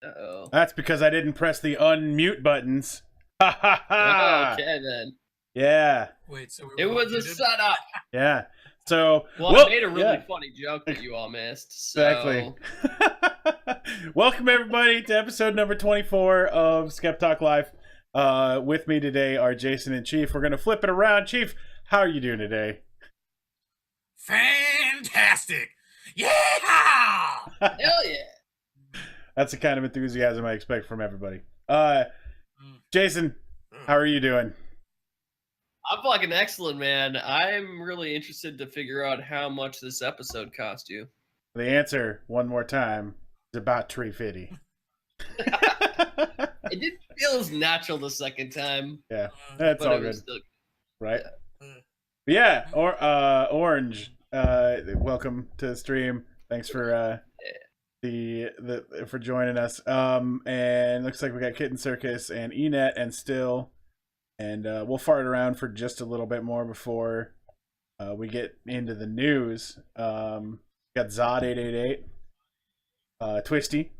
Uh-oh. That's because I didn't press the unmute buttons. Ha ha Oh, ha! okay, then. Yeah. Wait, so It was a setup. Yeah. So, Well, I made a really yeah, funny joke that you all missed. exactly. So, Welcome everybody to episode number 24 of Skeptalk Live. With me today are Jason and Chief. We're gonna flip it around. Chief, how are you doing today? Fantastic! Yeah! hell yeah. That's the kind of enthusiasm I expect from everybody. Jason, how are you doing? I'm fucking excellent, man. I'm really interested to figure out how much this episode cost you. The answer, one more time, is about TREEFIDDY. It didn't feel as natural the second time. Yeah, that's but all it good, was still, right? Uh, Yeah, Orange, welcome to the stream. Thanks for for joining us. And looks like we got Kitten Circus and Enet and Still, and we'll fart around for just a little bit more before we get into the news. Got Zod 888, Twisty.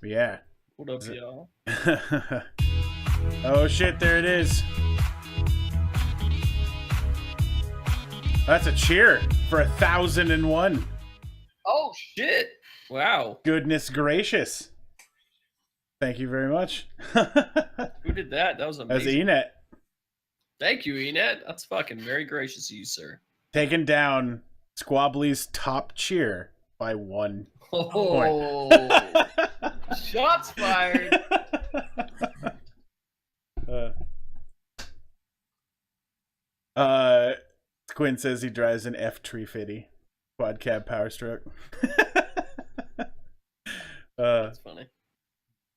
Yeah. What up, y'all? Oh shit, there it is. That's a cheer for 1001. Oh shit! Wow. Goodness gracious. Thank you very much. Who did that? That was That's amazing. Enet. Thank you, Enet. That's fucking very gracious of you, sir. Taking down Squabbly's top cheer by 1 Oh, shots fired. Quinn says he drives an F350 quad cab power stroke. That's funny.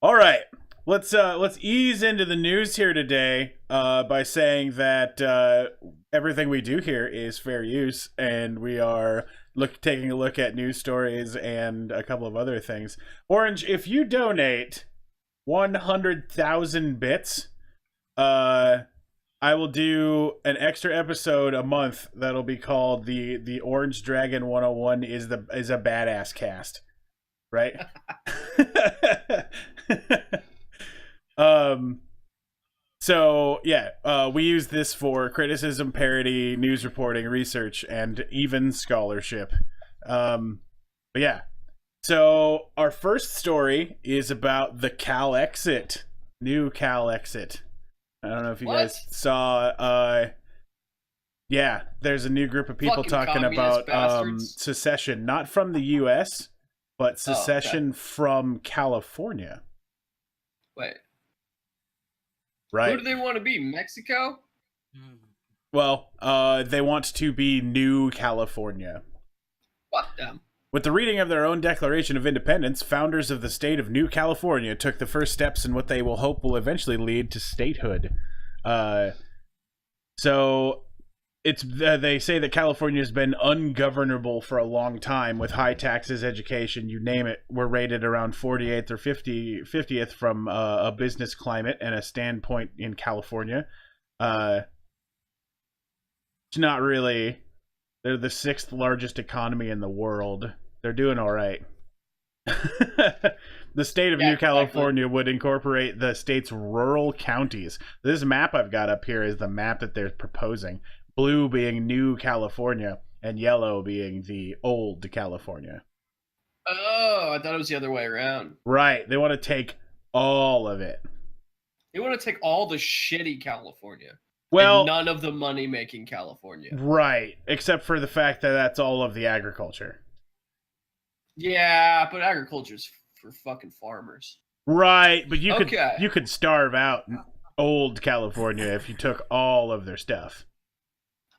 All right, let's ease into the news here today by saying that everything we do here is fair use, and we are taking a look at news stories and a couple of other things. Orange, if you donate 100,000 bits, I will do an extra episode a month that'll be called the Orange Dragon 101 is a badass cast, right? So yeah, we use this for criticism, parody, news reporting, research, and even scholarship. But yeah, so our first story is about the Cal Exit, new Cal Exit. I don't know if you guys saw. Yeah, there's a new group of people Fucking talking communist about bastards. secession, not from the U.S., but secession from California. Wait. Right. Who do they want to be? Mexico? Well, they want to be New California. Fuck them. With the reading of their own Declaration of Independence, founders of the state of New California took the first steps in what they will hope will eventually lead to statehood. So it's they say that California has been ungovernable for a long time, with high taxes, education, you name it. We're rated around 48th or 50th from a business climate and a standpoint in California. It's not really. They're the 6th largest economy in the world. They're doing all right. The state of New California would incorporate the state's rural counties. This map I've got up here is the map that they're proposing. Blue being New California and yellow being the old California. Oh, I thought it was the other way around. Right. They want to take all of it. They want to take all the shitty California. Well, and none of the money-making California. Right. Except for the fact that that's all of the agriculture. Yeah, but agriculture's for fucking farmers. Right, but you could starve out old California if you took all of their stuff.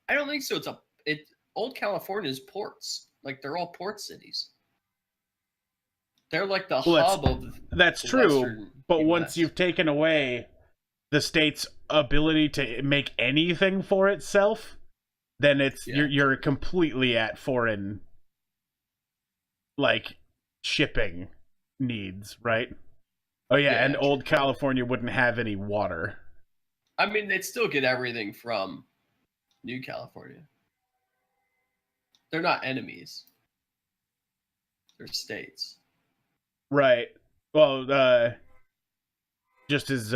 I don't think so. Old California's ports. Like, they're all port cities. They're like the hub of that's the true, Western but US. once you've taken away the state's ability to make anything for itself, then it's you're completely at foreign like shipping needs, right? Oh yeah, and old California wouldn't have any water. I mean, they'd still get everything from New California. They're not enemies. They're states. Right. Well, just as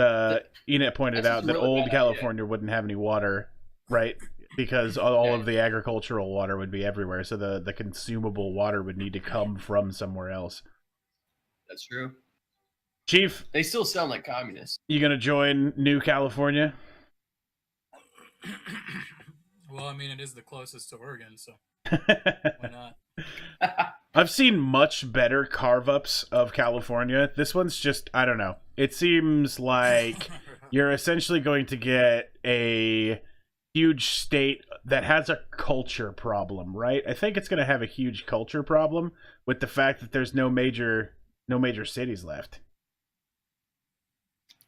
Enid pointed out, that really old California wouldn't have any water, right? Because all of the agricultural water would be everywhere, so the consumable water would need to come from somewhere else. That's true. Chief, they still sound like communists. You gonna join New California? Well, I mean, it is the closest to Oregon, so why not? I've seen much better carve-ups of California. This one's just, I don't know. It seems like you're essentially going to get a huge state that has a culture problem, right? I think it's going to have a huge culture problem with the fact that there's no major cities left.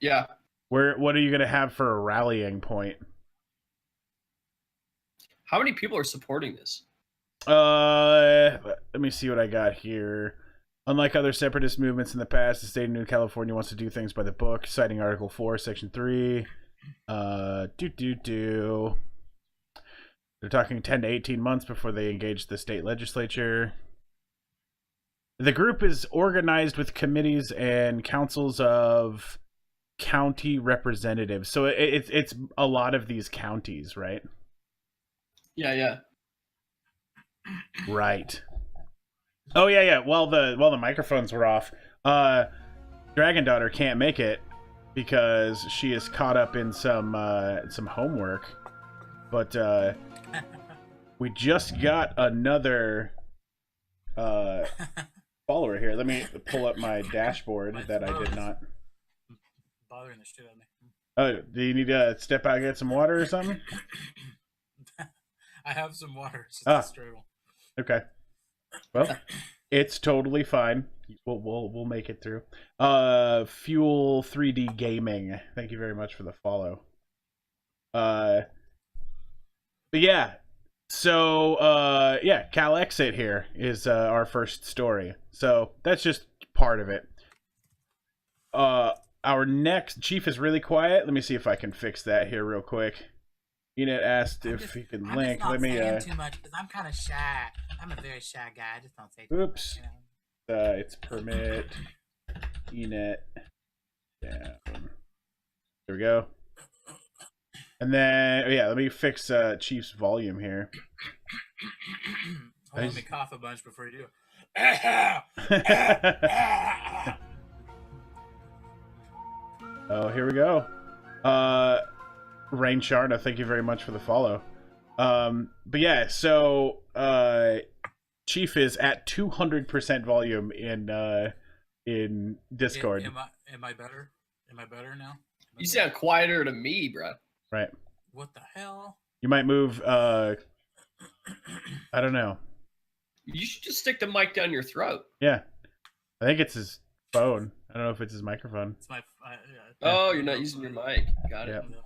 Yeah. What are you going to have for a rallying point? How many people are supporting this? Let me see what I got here. Unlike other separatist movements in the past, the state of New California wants to do things by the book, citing Article 4, Section 3. They're talking 10 to 18 months before they engage the state legislature. The group is organized with committees and councils of county representatives. So it's a lot of these counties, right? Yeah. Right. Oh yeah. While the microphones were off, Dragon Daughter can't make it because she is caught up in some homework. But we just got another follower here. Let me pull up my dashboard that I did not. Bothering the shit out of me. Oh, do you need to step out and get some water or something? I have some water. It's just a struggle. Okay. Well, it's totally fine. We'll make it through. Fuel 3D Gaming. Thank you very much for the follow. But yeah. So Cal Exit here is our first story. So that's just part of it. Our next Chief is really quiet. Let me see if I can fix that here real quick. Enid asked if he can link. Let me. Too much because I'm kind of shy. I'm a very shy guy. I just don't say. Oops. Too much, you know? It's permit. Enid. Down. There we go. And then let me fix Chief's volume here. Let me cough a bunch before you do. Oh, here we go. Rain Sharna, thank you very much for the follow. But yeah, so Chief is at 200% volume in Discord. Am I better? Am I better now? You sound quieter to me, bro. Right. What the hell? You might move. I don't know. You should just stick the mic down your throat. Yeah, I think it's his phone. I don't know if it's his microphone. It's my. Oh, you're not using your mic. Got it. Yeah.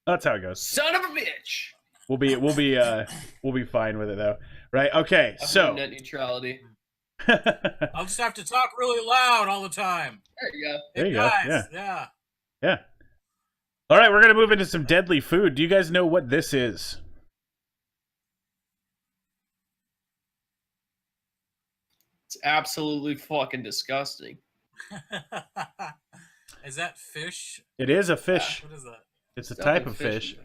That's how it goes. Son of a bitch. We'll be fine with it though, right? Okay, so net neutrality. I'll just have to talk really loud all the time. There you go. There you go. Yeah. Yeah. All right, we're gonna move into some deadly food. Do you guys know what this is? It's absolutely fucking disgusting. Is that fish? It is a fish. What is that? It's a type of fish,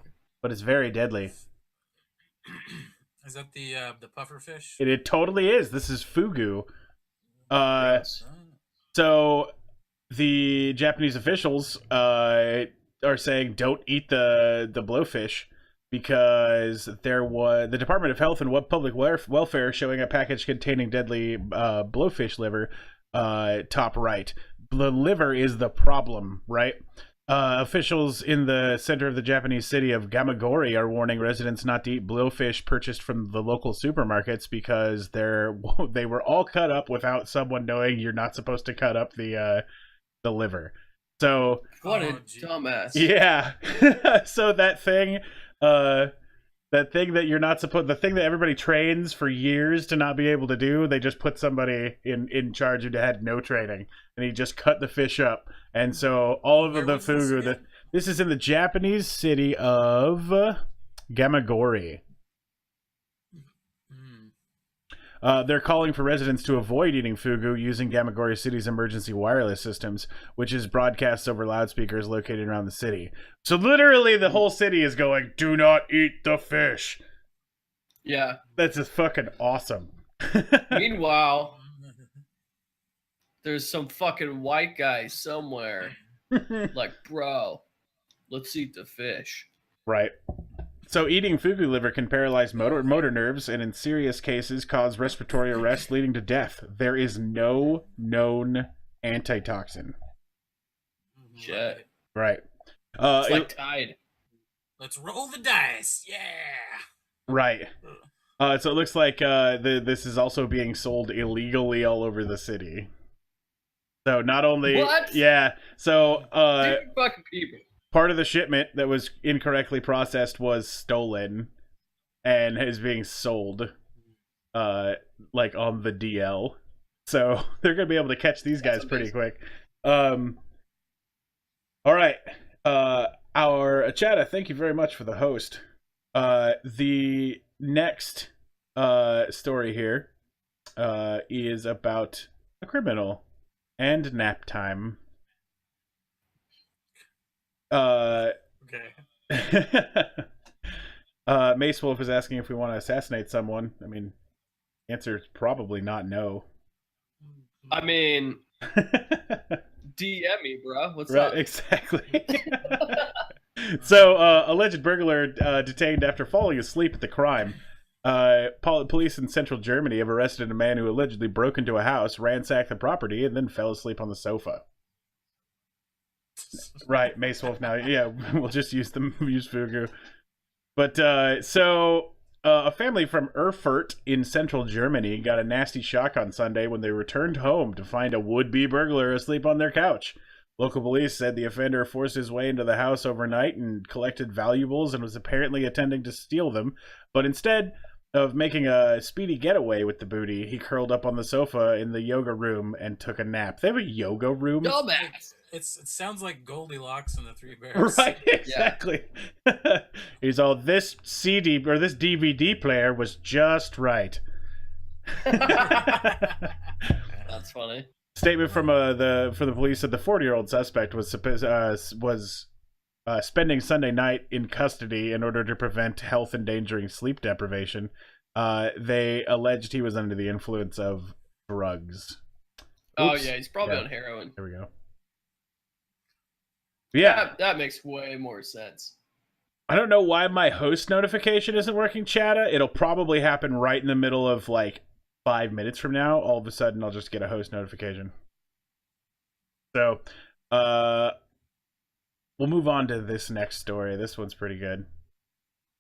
but it's very deadly. Is that the puffer fish? It totally is. This is fugu. So the Japanese officials are saying don't eat the blowfish because the Department of Health and Public Welfare showing a package containing deadly blowfish liver top right. The liver is the problem, right? Officials in the center of the Japanese city of Gamagori are warning residents not to eat blowfish purchased from the local supermarkets because they were all cut up without someone knowing you're not supposed to cut up the liver. So what a dumbass. Yeah. So that thing that you're not supposed, the thing that everybody trains for years to not be able to do, they just put somebody in charge who had no training, and he just cut the fish up. And so all of the fugu, this is in the Japanese city of Gamagori. They're calling for residents to avoid eating fugu using Gamagori City's emergency wireless systems, which is broadcast over loudspeakers located around the city. So literally the whole city is going, do not eat the fish. Yeah. That's just fucking awesome. Meanwhile, there's some fucking white guy somewhere. Like, bro, let's eat the fish. Right. So eating fugu liver can paralyze motor nerves and in serious cases cause respiratory arrest leading to death. There is no known antitoxin. Shit. Right. It's like Tide. Let's roll the dice. Yeah. Right. So it looks like this is also being sold illegally all over the city. So not only... What? Yeah. So Dude, fucking people. part of the shipment that was incorrectly processed was stolen and is being sold like on the DL. So they're going to be able to catch these guys pretty quick. All right. Our Chata, thank you very much for the host. The next story here is about a criminal and nap time. Okay. Mace Wolf is asking if we want to assassinate someone. I mean, the answer is probably not no. I mean, DM me, bro. What's Right, up? exactly. So, alleged burglar detained after falling asleep at the crime. Police in central Germany have arrested a man who allegedly broke into a house, ransacked the property, and then fell asleep on the sofa. Right, Mace Wolf now. Yeah, we'll just use Fugu. But, a family from Erfurt in central Germany got a nasty shock on Sunday when they returned home to find a would-be burglar asleep on their couch. Local police said the offender forced his way into the house overnight and collected valuables and was apparently intending to steal them, but instead of making a speedy getaway with the booty, he curled up on the sofa in the yoga room and took a nap. They have a yoga room? Dumbass. It sounds like Goldilocks and the Three Bears. Right, exactly. He's all, this CD or this DVD player was just right. That's funny. Statement from the police said the 40-year-old suspect was spending Sunday night in custody in order to prevent health-endangering sleep deprivation. They alleged he was under the influence of drugs. Oh Oops. yeah, he's probably on heroin. There we go. Yeah, that makes way more sense. I don't know why my host notification isn't working, Chatta. It'll probably happen right in the middle of like 5 minutes from now. All of a sudden, I'll just get a host notification. So, we'll move on to this next story. This one's pretty good.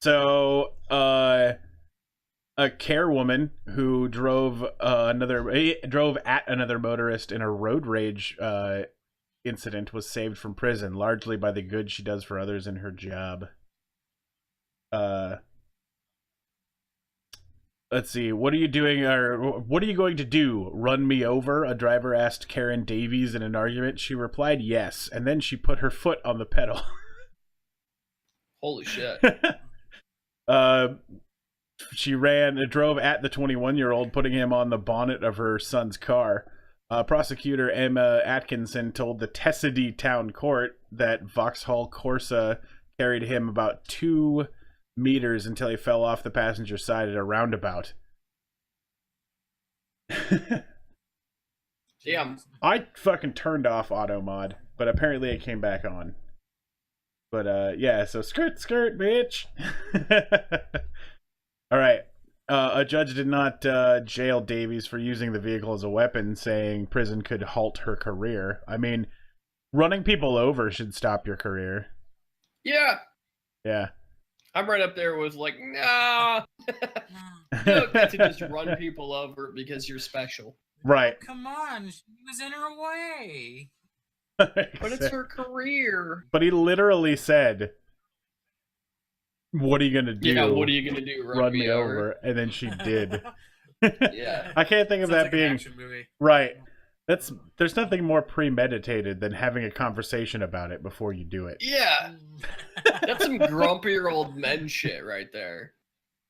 So, a care woman who drove at another motorist in a road rage incident was saved from prison, largely by the good she does for others in her job. Let's see. What are you doing, or what are you going to do? Run me over? A driver asked Karen Davies in an argument. She replied yes, and then she put her foot on the pedal. Holy shit. She drove at the 21-year-old, putting him on the bonnet of her son's car. Prosecutor Emma Atkinson told the Tessady Town Court that Vauxhall Corsa carried him about 2 meters until he fell off the passenger side at a roundabout. Damn. I fucking turned off auto mod, but apparently it came back on. But yeah, so skirt, bitch. All right. A judge did not jail Davies for using the vehicle as a weapon, saying prison could halt her career. I mean, running people over should stop your career. Yeah. Yeah. I'm right up there with like, nah. You don't get to just run people over because you're special. Right. Come on, she was in her way. But it's her career. But he literally said, what are you gonna do? Yeah, what are you gonna do? Run me over. And then she did. Yeah. I can't think of Sounds that like being an action movie. right. There's nothing more premeditated than having a conversation about it before you do it. Yeah. That's some grumpier old men shit right there.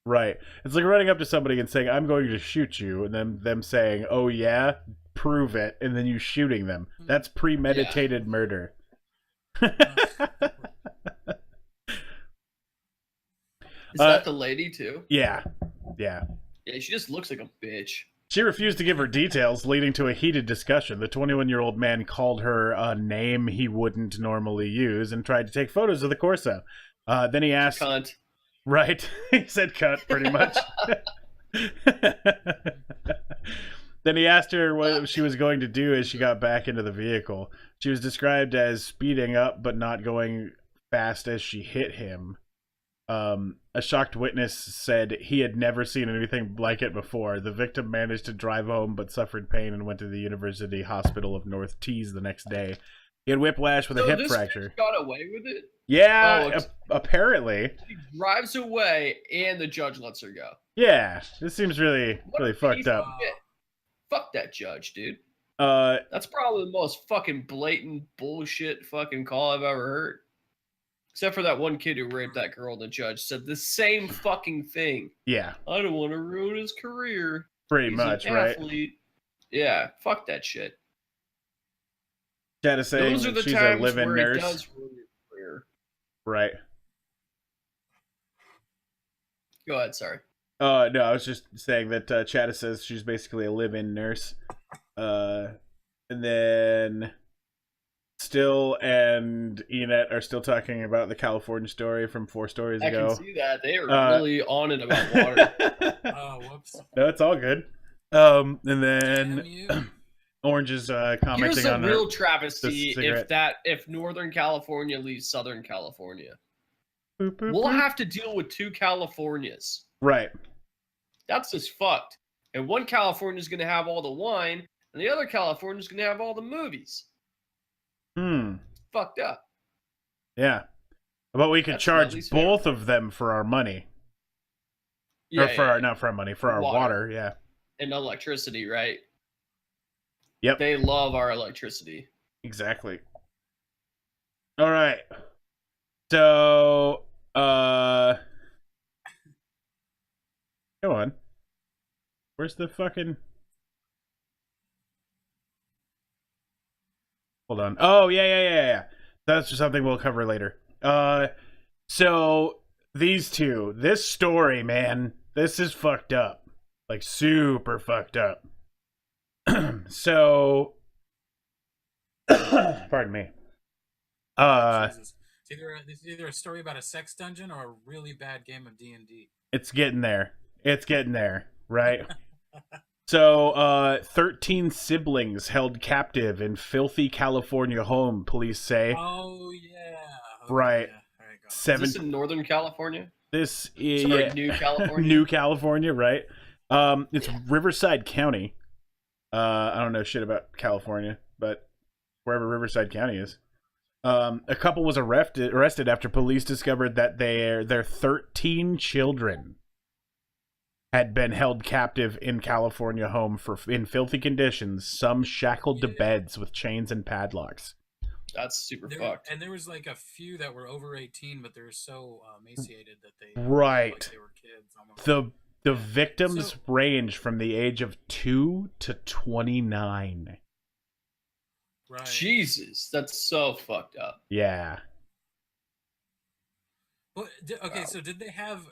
Right. It's like running up to somebody and saying, "I'm going to shoot you," and then them saying, "Oh yeah, prove it," and then you shooting them. That's premeditated murder. Is that the lady too? Yeah. Yeah. Yeah, she just looks like a bitch. She refused to give her details, leading to a heated discussion. The 21-year-old man called her a name he wouldn't normally use and tried to take photos of the Corso. Then he asked... Cunt. Right. He said cunt, pretty much. Then he asked her what she was going to do as she got back into the vehicle. She was described as speeding up but not going fast as she hit him. A shocked witness said he had never seen anything like it before. The victim managed to drive home but suffered pain and went to the University Hospital of North Tees the next day. He had whiplash with a hip fracture. Bitch got away with it? Yeah, apparently. She drives away and the judge lets her go. Yeah, this seems really fucked up. Fuck that judge, dude. Uh, That's probably the most fucking blatant bullshit fucking call I've ever heard. Except for that one kid who raped that girl, and the judge said the same fucking thing. yeah, I don't want to ruin his career. pretty He's much, an right? athlete. Yeah, fuck that shit. Instead of saying Those are the she's a times live-in where nurse, it does ruin your career. right? Go ahead, sorry. No, I was just saying that Chata says she's basically a live-in nurse. And then Still and Enet are still talking about the California story from 4 stories ago. I can see that. They are really on it about water. Oh, whoops. No, it's all good. And Damn then you. Orange is Here's commenting a on real the travesty cigarette. if Northern California leaves Southern California. Boop, boop, We'll boop. have to deal with 2 Californias. Right. That's just fucked. And one California is going to have all the wine, and the other California is going to have all the movies. Fucked up. Yeah. But we could That's charge at least fair. both of them for our money. Yeah, Or for our, not for our money, for our water, yeah. and electricity, right? Yep. They love our electricity. Exactly. All right. So, go on. Where's the fucking... Hold on. Oh, yeah. That's just something we'll cover later. So, these two. This story, man, this is fucked up. Like, super fucked up. So... Pardon me. Jesus. It's either a story about a sex dungeon or a really bad game of D&D. It's getting there. It's getting there, right? So, 13 siblings held captive in filthy California home, police say. Oh, yeah. Okay, Right. Yeah. All right, go. Is this in Northern California? This is Sorry, New California? New California, right? It's Riverside County. I don't know shit about California, but wherever Riverside County is. A couple was arrested after police discovered that their 13 children had been held captive in California home in filthy conditions, some shackled to beds with chains and padlocks. That's super fucked. And there was like a few that were over 18, but they were so emaciated that they Right. like they were kids. Almost. The victims range from the age of 2 to 29. Right. Jesus, that's so fucked up. Yeah. Well, okay, Wow. so did they have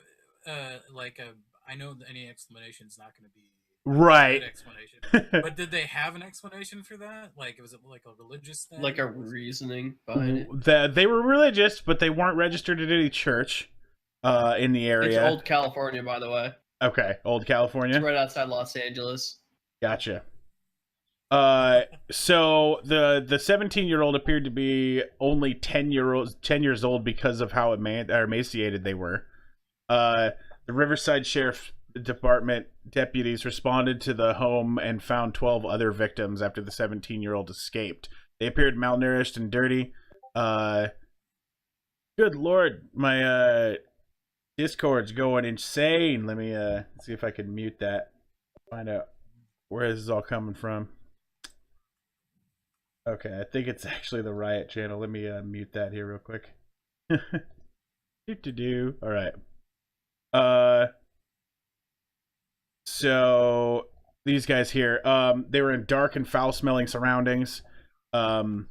like a? I know that any explanation is not going to be Right. a good explanation, but did they have an explanation for that? Like, was it like a religious thing? Like a reasoning behind it. They were religious, but they weren't registered at any church in the area. It's old California, by the way. Okay, old California. It's right outside Los Angeles. Gotcha. So the 17-year-old appeared to be only 10 years old because of how emaciated they were. The Riverside Sheriff Department deputies responded to the home and found 12 other victims after the 17-year-old escaped. They appeared malnourished and dirty. Good lord, my Discord's going insane. Let me see if I can mute that. Find out where this is all coming from. Okay, I think it's actually the Riot channel. Let me mute that here real quick. All right. So these guys here, they were in dark and foul-smelling surroundings. And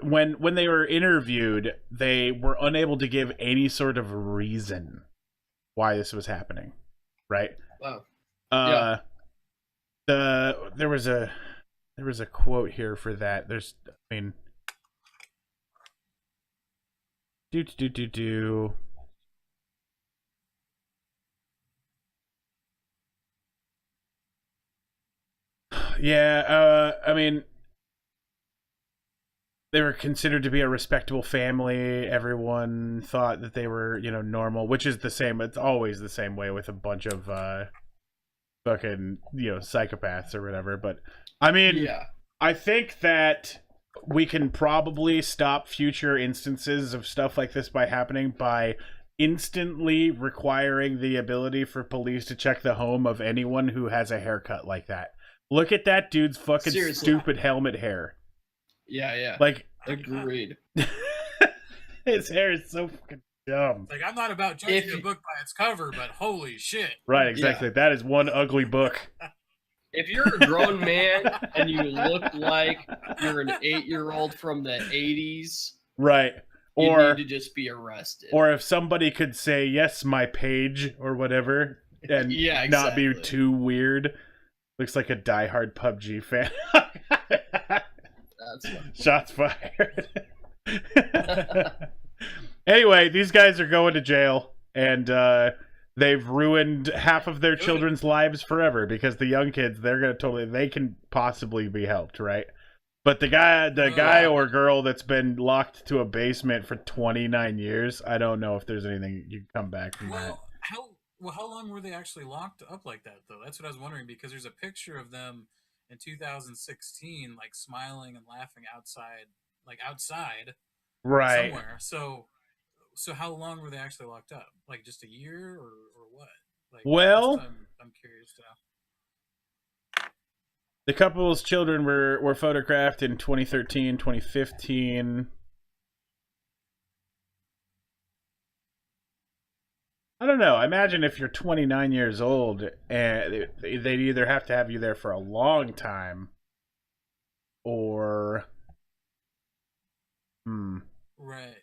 when they were interviewed, they were unable to give any sort of reason why this was happening. Right? Wow. Yeah. There was a quote here for that. Do. Yeah, they were considered to be a respectable family. Everyone thought that they were, normal, which is the same. It's always the same way with a bunch of fucking, psychopaths or whatever. But Yeah. I think that we can probably stop future instances of stuff like this by happening by instantly requiring the ability for police to check the home of anyone who has a haircut like that. Look at that dude's fucking stupid helmet hair. Yeah. Like, agreed. His hair is so fucking dumb. Like, I'm not about judging a book by its cover, but holy shit. Right, exactly. Yeah. That is one ugly book. If you're a grown man and you look like you're an 8-year-old from the 80s, right, you need to just be arrested. Or if somebody could say, yes, my page, or whatever, and not be too weird. Looks like a diehard PUBG fan. That's funny. Shots fired. Anyway, these guys are going to jail, and they've ruined half of their children's lives forever because the young kids, they can possibly be helped, right? But the guy or girl that's been locked to a basement for 29 years, I don't know if there's anything you can come back from that. How long were they actually locked up like that, though? That's what I was wondering, because there's a picture of them in 2016, like smiling and laughing outside, right, somewhere. So how long were they actually locked up? Like just a year or what? Like, well, I'm curious to know. The couple's children were photographed in 2013, 2015. I don't know. I imagine if you're 29 years old, and they'd either have to have you there for a long time, or Right.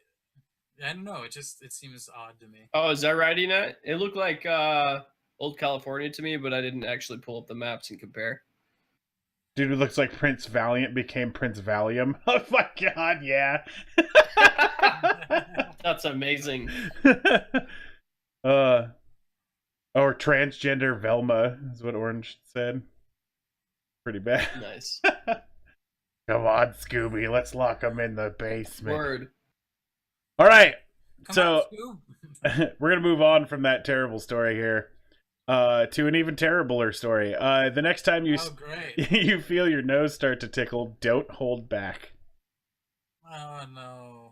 I don't know. It seems odd to me. Oh, is that right, Ina? It looked like old California to me, but I didn't actually pull up the maps and compare. Dude, it looks like Prince Valiant became Prince Valium. Oh my god, yeah. That's amazing. Or transgender Velma is what Orange said. Pretty bad. Nice. Come on, Scooby, let's lock him in the basement. Word. All right. Come on, we're gonna move on from that terrible story here to an even terribler story. The next time you you feel your nose start to tickle, don't hold back. Oh no.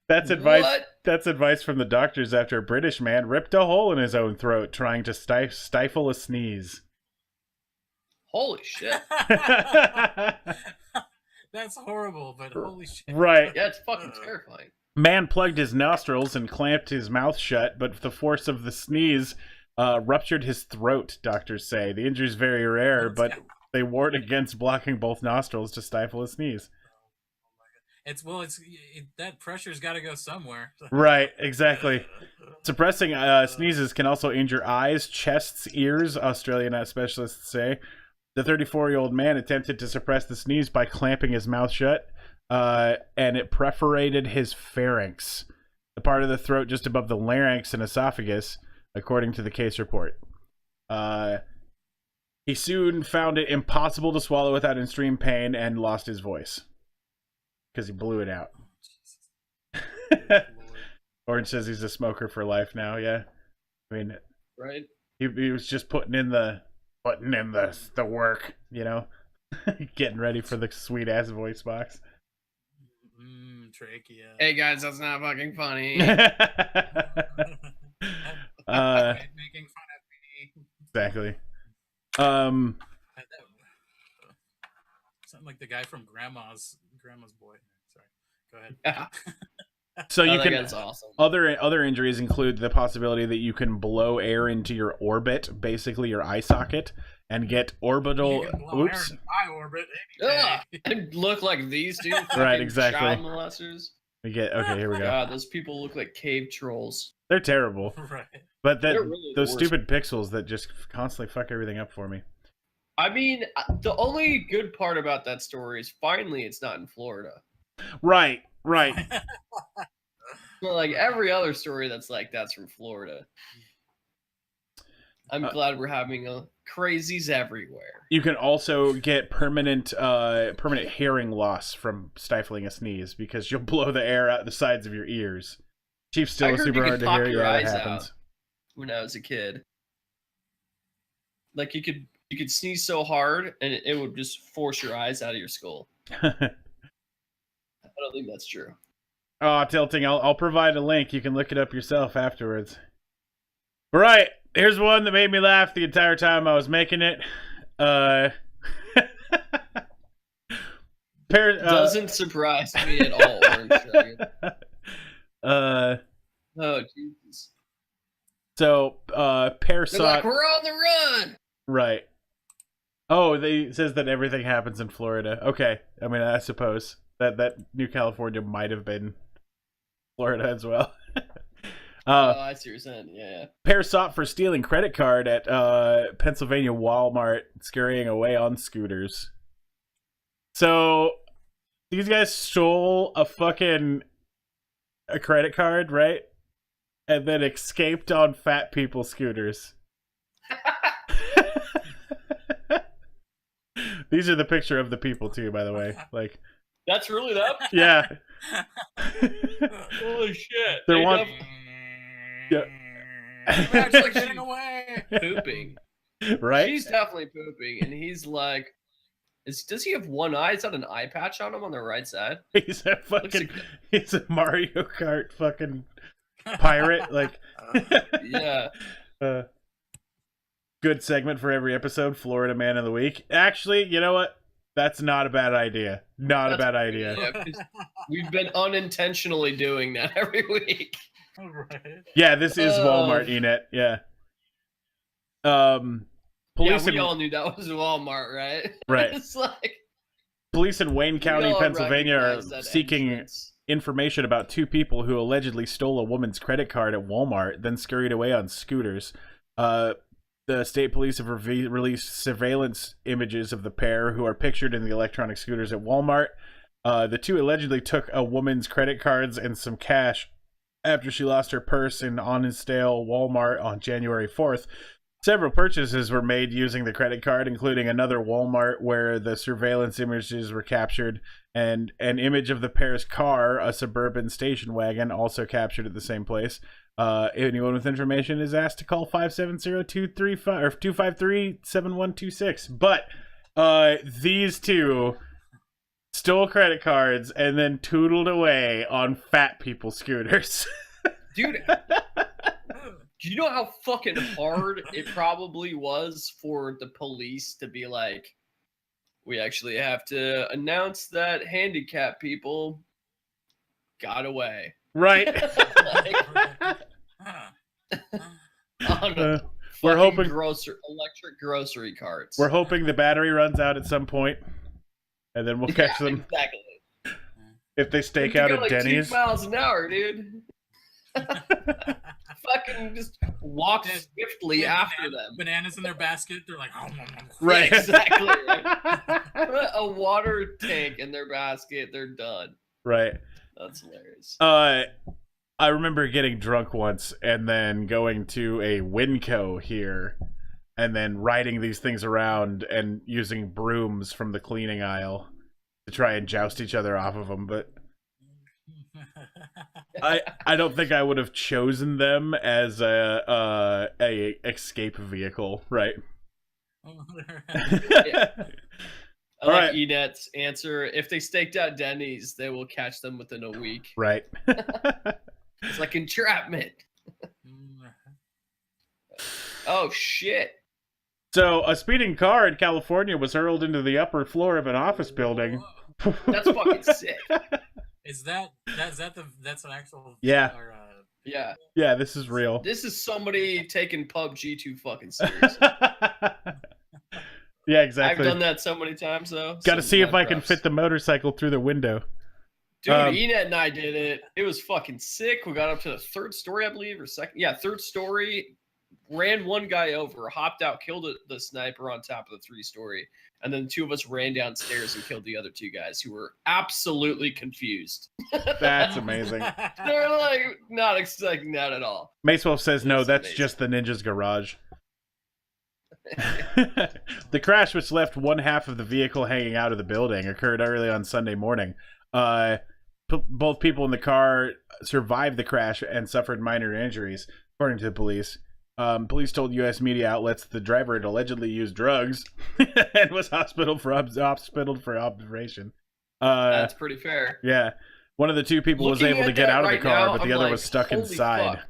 That's advice. What? That's advice from the doctors after a British man ripped a hole in his own throat trying to stifle a sneeze. Holy shit. That's horrible, but holy shit. Right. Yeah, it's fucking terrifying. Man plugged his nostrils and clamped his mouth shut, but the force of the sneeze ruptured his throat, doctors say. The injury is very rare, but they warn against blocking both nostrils to stifle a sneeze. That pressure's got to go somewhere. Right, exactly. Suppressing sneezes can also injure eyes, chests, ears, Australian specialists say. The 34-year-old man attempted to suppress the sneeze by clamping his mouth shut, and it perforated his pharynx, the part of the throat just above the larynx and esophagus, according to the case report. He soon found it impossible to swallow without extreme pain and lost his voice. Because he blew it out. Orange says he's a smoker for life now. Yeah, I mean, right? He was just putting in the work, getting ready for the sweet ass voice box. Trachea. Hey guys, that's not fucking funny. Making fun of me. Exactly. Something like the guy from Grandma's Boy. Sorry, go ahead. So you I think can that's awesome. other injuries include the possibility that you can blow air into your orbit, basically your eye socket, and get orbital. You can blow air Oops. into my orbit any day. Ugh, and look like these two fucking Right, exactly. child molesters. We get okay. Here we go. God, those people look like cave trolls. They're terrible, Right. but They're really the those worst. stupid pixels that just constantly fuck everything up for me. I mean, the only good part about that story is finally it's not in Florida. Right. But like every other story that's like that's from Florida. I'm glad we're having crazies everywhere. You can also get permanent hearing loss from stifling a sneeze because you'll blow the air out the sides of your ears. Chief's I still heard super you hard could to pop hear. your Yeah, that eyes happens. out when I was a kid. Like you could sneeze so hard and it would just force your eyes out of your skull. I don't think that's true. Oh, Tilting, I'll provide a link. You can look it up yourself afterwards. Right, here's one that made me laugh the entire time I was making it. Doesn't surprise me at all, Orange Dragon. Oh Jesus! So pair They're like, sought. we're on the run. Right. Oh, they says that everything happens in Florida. Okay, I mean I suppose that New California might have been Florida as well. I see what you're saying. Yeah. Pair sought for stealing credit card at Pennsylvania Walmart, scurrying away on scooters. So these guys stole a credit card, right? And then escaped on fat people scooters. These are the picture of the people too, by the way. Like, That's really that. yeah. Holy shit! They're They one- Yeah. We're actually getting away. pooping. Right? She's definitely pooping, and he's like, does he have one eye? Is that an eye patch on him on the right side? He's a he's a Mario Kart fucking pirate. Like, Yeah. Good segment for every episode. Florida Man of the Week. Actually, you know what? That's not a bad idea. Not a bad idea. Yeah, 'cause we've been unintentionally doing that every week. Right. Yeah, this is Walmart, Enet. Yeah. Police Yeah, we in, all knew that was Walmart, right? Right. It's like police in Wayne County, we all Pennsylvania, are recognize that seeking entrance. information about two people who allegedly stole a woman's credit card at Walmart, then scurried away on scooters. The state police have released surveillance images of the pair who are pictured in the electronic scooters at Walmart. The two allegedly took a woman's credit cards and some cash after she lost her purse in Honesdale Walmart on January 4th. Several purchases were made using the credit card, including another Walmart where the surveillance images were captured, and an image of the pair's car, a suburban station wagon, also captured at the same place. Anyone with information is asked to call 570-235 or 253-7126. But these two stole credit cards and then tootled away on fat people scooters. Dude, do you know how fucking hard it probably was for the police to be like, we actually have to announce that handicapped people got away. Right. Like, on a We're fucking hoping electric grocery carts. we're hoping the battery runs out at some point, and then we'll catch them Exactly. if they stake They out go at like Denny's. 2 miles an hour, dude. Fucking just walk Yeah, swiftly yeah, after them. Bananas in their basket. They're like, oh, Right. Exactly. Right. Put a water tank in their basket. They're done. Right. That's hilarious. I remember getting drunk once and then going to a Winco here and then riding these things around and using brooms from the cleaning aisle to try and joust each other off of them. But I don't think I would have chosen them as a escape vehicle, right? Yeah. I All like right. Enet's answer. If they staked out Denny's, they will catch them within a week. Right. It's like entrapment. Oh shit. So, a speeding car in California was hurled into the upper floor of an office building. That's fucking sick. Is that's an actual Yeah. or, Yeah, Yeah, this is real. this is somebody taking PUBG too fucking seriously. Yeah, I've exactly. done that so many times though. Got to so see if mad I can props. fit the motorcycle through the window. Dude, Um, Enet and I did it. It was fucking sick. We got up to the third story, I believe, or second. Yeah, third story. Ran one guy over, hopped out, killed the sniper on top of the 3-story, and then 2 of us ran downstairs and killed the other 2 guys who were absolutely confused. That's amazing. They're like not expecting that at all. Macewolf says, no, It's that's amazing. just the ninja's garage. The crash, which left one half of the vehicle hanging out of the building, occurred early on Sunday morning. Both people in the car survived the crash and suffered minor injuries, according to the police. Police told U.S. media outlets the driver had allegedly used drugs and was hospitaled for observation. That's pretty fair. Yeah. One of the 2 people was Looking able to at get that out of the right car, now, but the I'm other like, was stuck holy inside. fuck.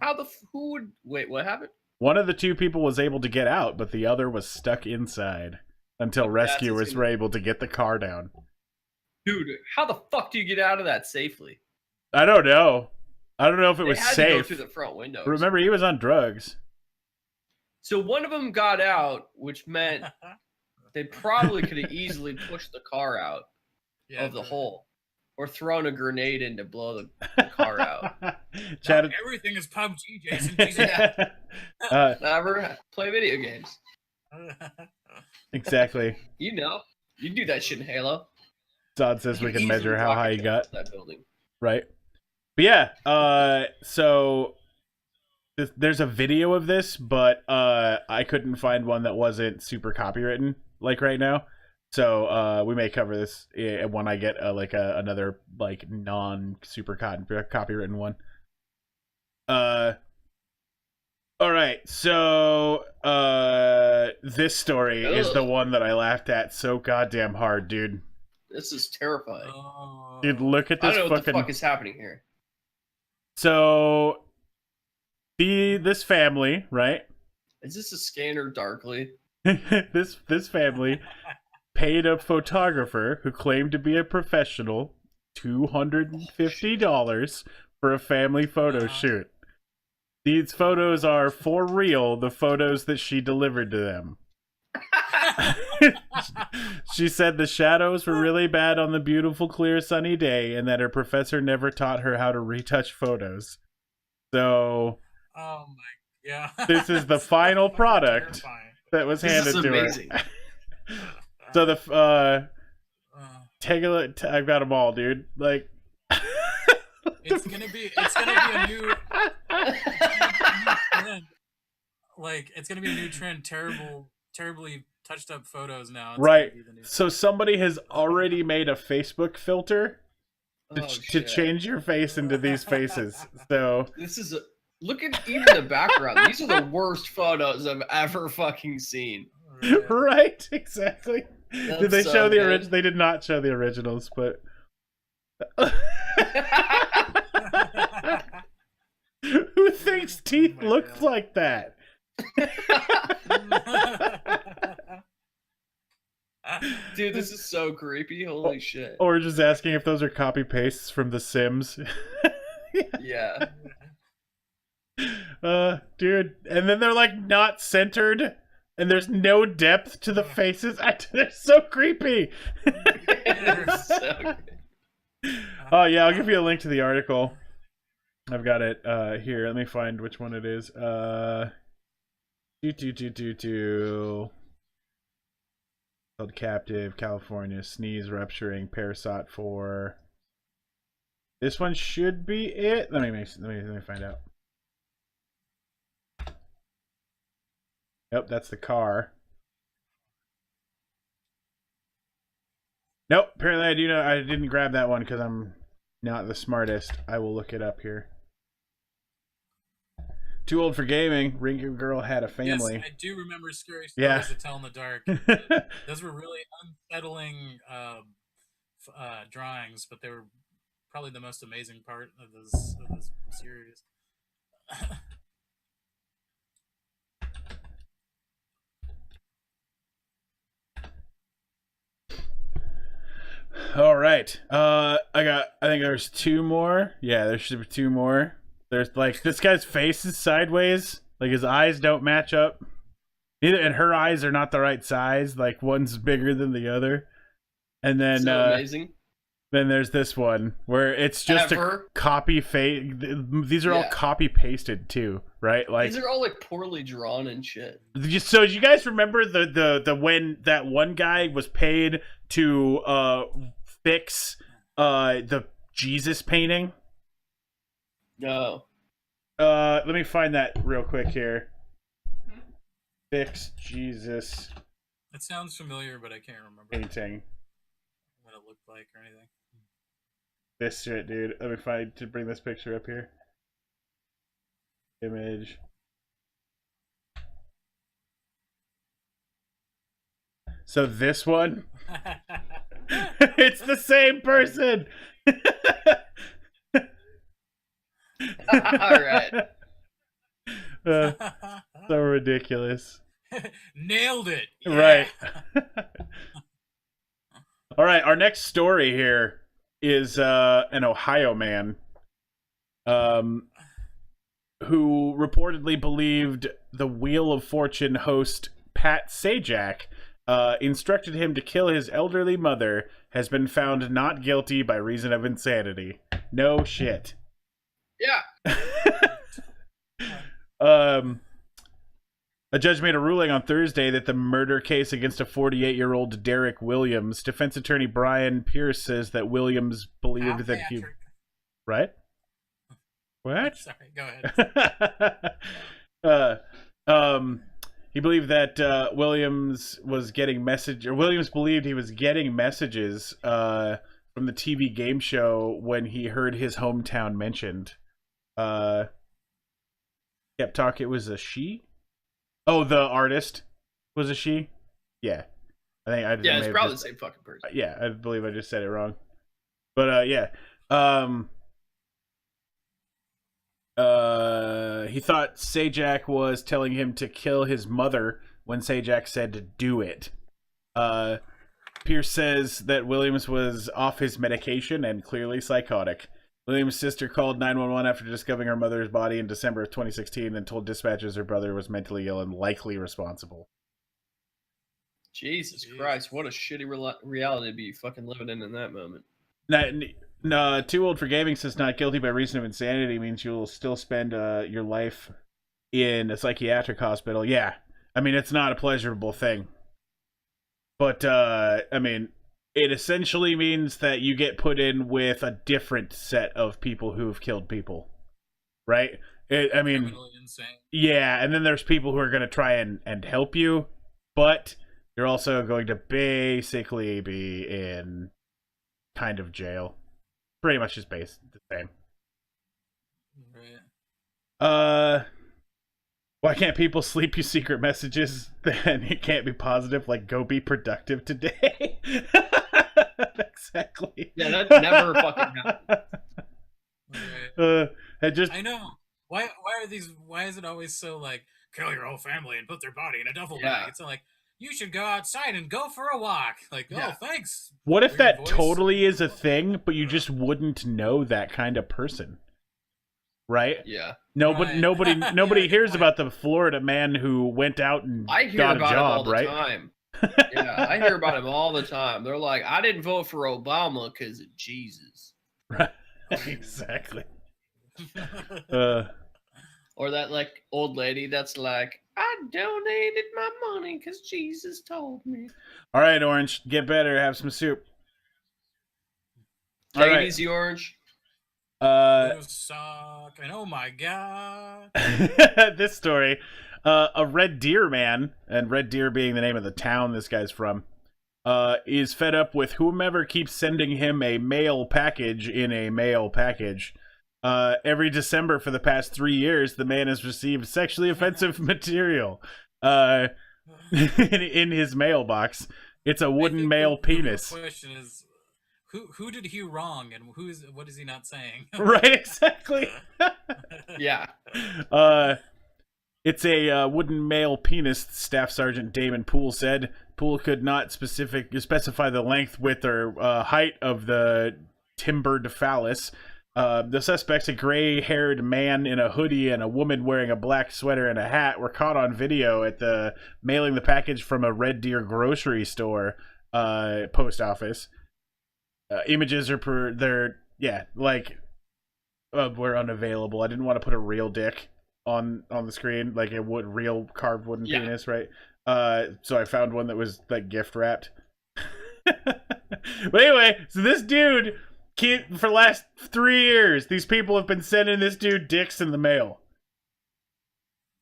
How the who would wait? What happened? One of the 2 people was able to get out, but the other was stuck inside until But rescuers that's were able to get the car down. Dude, how the fuck do you get out of that safely? I don't know. I don't know if it They was had to go safe. through the front windows. Remember, he was on drugs. So one of them got out, which meant they probably could have easily pushed the car out of the hole, or thrown a grenade in to blow the car out. Chad, Now everything is PUBG, Jason. Jesus. Never play video games. Exactly. You know, you do that shit in Halo. Todd says we can measure how high you got. That building. Right. But yeah, so there's a video of this, but I couldn't find one that wasn't super copywritten like right now. So we may cover this when I get another like non super copywritten one. All right, so this story is the one that I laughed at so goddamn hard, dude. This is terrifying. Dude, look at I this don't know what fucking. the fuck is happening here. So this family, right? Is this a scanner darkly? this family paid a photographer who claimed to be a professional $250 for a family photo shoot. These photos are for real, the photos that she delivered to them. She said the shadows were really bad on the beautiful, clear, sunny day, and that her professor never taught her how to retouch photos. So, oh my god, this is the final product that was handed to amazing. her. So the take a look. I've got them all, dude. Like, it's gonna be a new trend. Like, it's gonna be a new trend. Terribly touched up photos now. It's right. gonna be the new So somebody has already made a Facebook filter to shit. change your face into these faces. So This is look at even the background. These are the worst photos I've ever fucking seen. right, exactly. That's Did they so show the good. original? They did not show the originals, but who thinks teeth my look God. like that? Dude, this is so creepy. Holy shit. Or just asking if those are copy pastes from The Sims. Yeah. Dude, and then they're like not centered, and there's no depth to the faces. They're so creepy. They're so good. Oh yeah, I'll give you a link to the article. I've got it here. Let me find which one it is. Held captive, California, sneeze rupturing, parasite 4. This one should be it. Let me find out. Nope, that's the car. Nope, apparently I didn't grab that one because I'm not the smartest. I will look it up here. Too old for gaming. Ringo Girl had a family. Yes, I do remember scary stories to tell in the dark. Those were really unsettling drawings, but they were probably the most amazing part of this series. All right. I think there's two more. Yeah, there should be two more. There's like this guy's face is sideways. Like his eyes don't match up. And her eyes are not the right size. Like one's bigger than the other. And then So amazing. then there's this one where it's just a copy These are all copy pasted too, right? Like these are all like poorly drawn and shit. So do you guys remember the when that one guy was paid to fix the Jesus painting? No. Let me find that real quick here. Fix Jesus. It sounds familiar, but I can't remember Painting. what it looked like or anything. This shit, dude. Let me find to bring this picture up here. Image. So this one, it's the same person. All right. So ridiculous. Nailed it. Yeah. Right. All right. Our next story here is an Ohio man who reportedly believed the Wheel of Fortune host Pat Sajak instructed him to kill his elderly mother has been found not guilty by reason of insanity. No shit. Yeah. A judge made a ruling on Thursday that the murder case against a 48-year-old Derek Williams, defense attorney Brian Pierce says that Williams believed that he... Right? What? Sorry, go ahead. He believed that Williams believed he was getting messages from the TV game show when he heard his hometown mentioned. Skeptalk, it was a she? Oh, the artist was a she? Yeah. It's probably the same fucking person. Yeah, I believe I just said it wrong. But yeah. He thought Sajak was telling him to kill his mother when Sajak said to do it. Pierce says that Williams was off his medication and clearly psychotic. Williams' sister called 911 after discovering her mother's body in December of 2016 and told dispatchers her brother was mentally ill and likely responsible. Jesus Christ, what a shitty reality to be fucking living in that moment. No, too old for gaming says not guilty by reason of insanity means you'll still spend your life in a psychiatric hospital. Yeah, I mean, it's not a pleasurable thing. But, I mean, it essentially means that you get put in with a different set of people who've killed people. Right? Yeah, and then there's people who are going to try and help you, but you're also going to basically be in kind of jail. Pretty much just based the same. Right. Why can't people sleep you secret messages? Then it can't be positive, like go be productive today. Exactly. Yeah, that never fucking happened. Right. I know. Why is it always so like kill your whole family and put their body in a duffel bag? It's like you should go outside and go for a walk. Like, oh, thanks. What if that totally is a thing, but you just wouldn't know that kind of person? Right? Yeah. Nobody hears about the Florida man who went out and got a job, right? Time. Yeah, I hear about him all the time. They're like, I didn't vote for Obama because of Jesus. Right. Exactly. Or that like old lady that's like, I donated my money because Jesus told me. All right, Orange, get better. Have some soup. Take it easy, Orange. You suck, and oh my god. This story, a Red Deer man, and Red Deer being the name of the town this guy's from, is fed up with whomever keeps sending him a mail package in a mail package. Every December for the past 3 years, the man has received sexually offensive material in his mailbox. It's a wooden male penis. The question is, who did he wrong, and what is he not saying? Right, exactly. Yeah. It's a wooden male penis, Staff Sergeant Damon Poole said. Poole could not specify the length, width, or height of the timbered phallus. The suspects, a gray-haired man in a hoodie and a woman wearing a black sweater and a hat, were caught on video at mailing the package from a Red Deer grocery store post office. Images are were unavailable. I didn't want to put a real dick on the screen, like a real carved wooden penis, right? So I found one that was like gift wrapped. But anyway, so this dude, for the last 3 years, these people have been sending this dude dicks in the mail.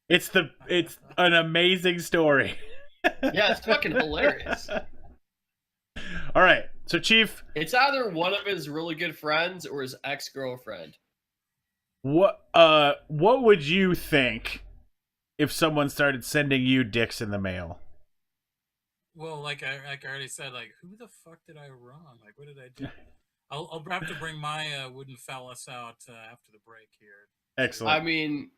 It's an amazing story. Yeah, it's fucking hilarious. All right, so Chief, it's either one of his really good friends or his ex-girlfriend. What would you think if someone started sending you dicks in the mail? Well, like I already said, like, who the fuck did I wrong? Like, what did I do? I'll have to bring my wooden phallus out after the break here. Excellent. I mean,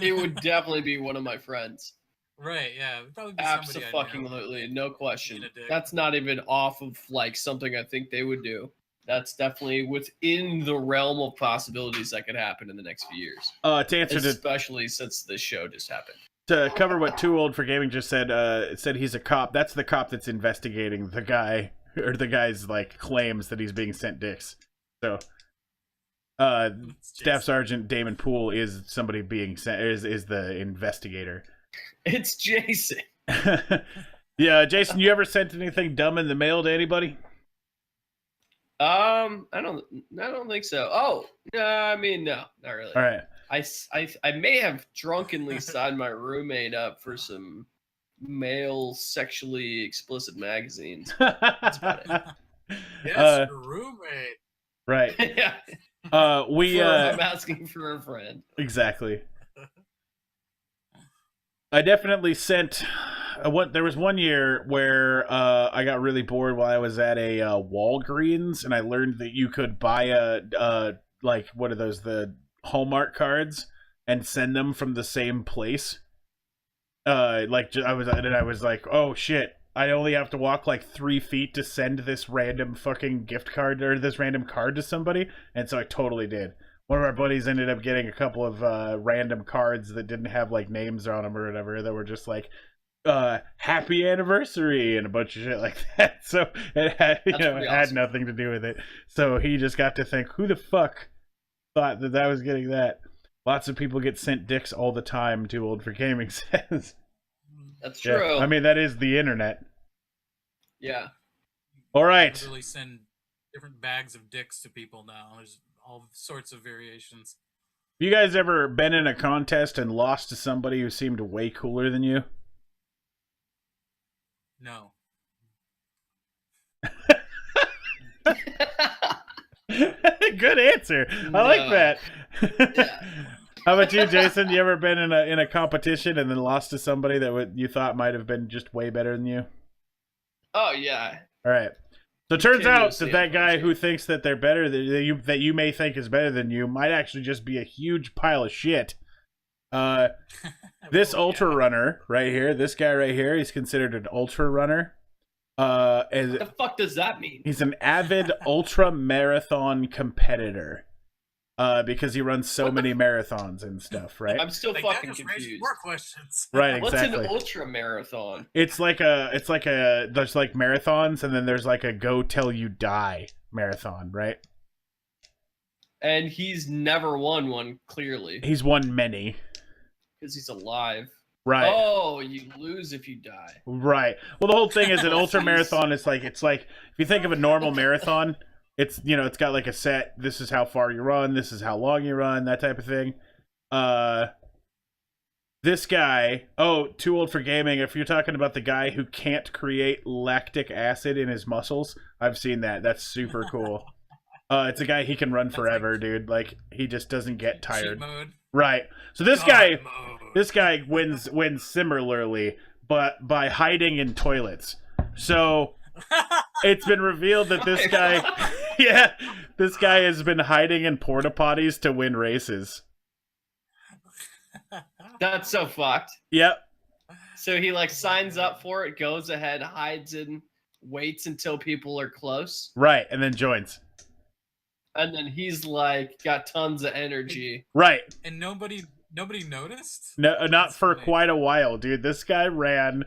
it would definitely be one of my friends. Right, yeah. It'd probably be Absolutely, no question. That's not even off of like something I think they would do. That's definitely within the realm of possibilities that could happen in the next few years. Especially since this show just happened. To cover what Too Old for Gaming just said, said he's a cop. That's the cop that's investigating the guy, or the guy's like claims that he's being sent dicks. So, Staff Sergeant Damon Poole is somebody being sent, is the investigator. It's Jason. Yeah, Jason, you ever sent anything dumb in the mail to anybody? I don't think so. Oh, no, I mean, no, not really. All right. I may have drunkenly signed my roommate up for some male sexually explicit magazines. That's about it. Yes, your roommate. Right. Yeah. I'm asking for a friend. Exactly. I definitely sent. There was one year where I got really bored while I was at a Walgreens, and I learned that you could buy what are those, the Hallmark cards, and send them from the same place. I was like, oh shit, I only have to walk like 3 feet to send this random fucking gift card or this random card to somebody, and so I totally did. One of our buddies ended up getting a couple of random cards that didn't have like names on them or whatever, that were just like happy anniversary and a bunch of shit like that. So it had, it had nothing to do with it. So he just got to think, who the fuck thought that I was getting that? Lots of people get sent dicks all the time, Too Old for Gaming says. That's true. Yeah. I mean, that is the internet. Yeah. All right. You really send different bags of dicks to people now. There's all sorts of variations. Have you guys ever been in a contest and lost to somebody who seemed way cooler than you? No. Good answer. I like that. How about you, Jason? You ever been in a competition and then lost to somebody that you thought might have been just way better than you? Oh yeah. All right. So it turns out that guy who thinks that they're better that you may think is better than you might actually just be a huge pile of shit. This ultra runner right here, this guy right here, he's considered an ultra runner. What the fuck does that mean? He's an avid ultra marathon competitor. Because he runs so many marathons and stuff, right? I'm still fucking confused. More questions. Right, exactly. What's an ultra marathon? There's like marathons, and then there's like a go till you die marathon, right? And he's never won one, clearly. He's won many. Because he's alive. Right. Oh, you lose if you die. Right. Well, the whole thing is an ultra marathon. It's like if you think of a normal marathon, it's it's got like a set. This is how far you run. This is how long you run. That type of thing. This guy. Oh, Too Old for Gaming. If you're talking about the guy who can't create lactic acid in his muscles, I've seen that. That's super cool. It's a guy, he can run forever, dude. Like, he just doesn't get tired. Right. So this guy wins similarly, but by hiding in toilets. So it's been revealed that this guy, this guy has been hiding in porta potties to win races. That's so fucked. Yep. So he like signs up for it, goes ahead, hides in, waits until people are close, Right, and then joins. and then he's like got tons of energy. Right. And nobody noticed? No, not That's for funny. quite a while, dude. This guy ran.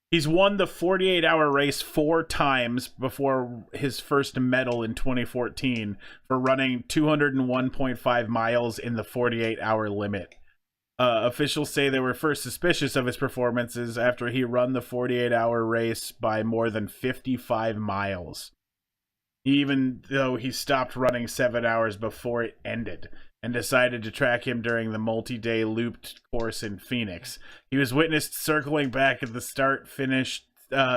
He's won the 48-hour race 4 times before his first medal in 2014 for running 201.5 miles in the 48-hour limit. Officials say they were first suspicious of his performances after he run the 48-hour race by more than 55 miles. Even though he stopped running 7 hours before it ended, and decided to track him during the multi-day looped course in Phoenix. He was witnessed circling back at the start-finish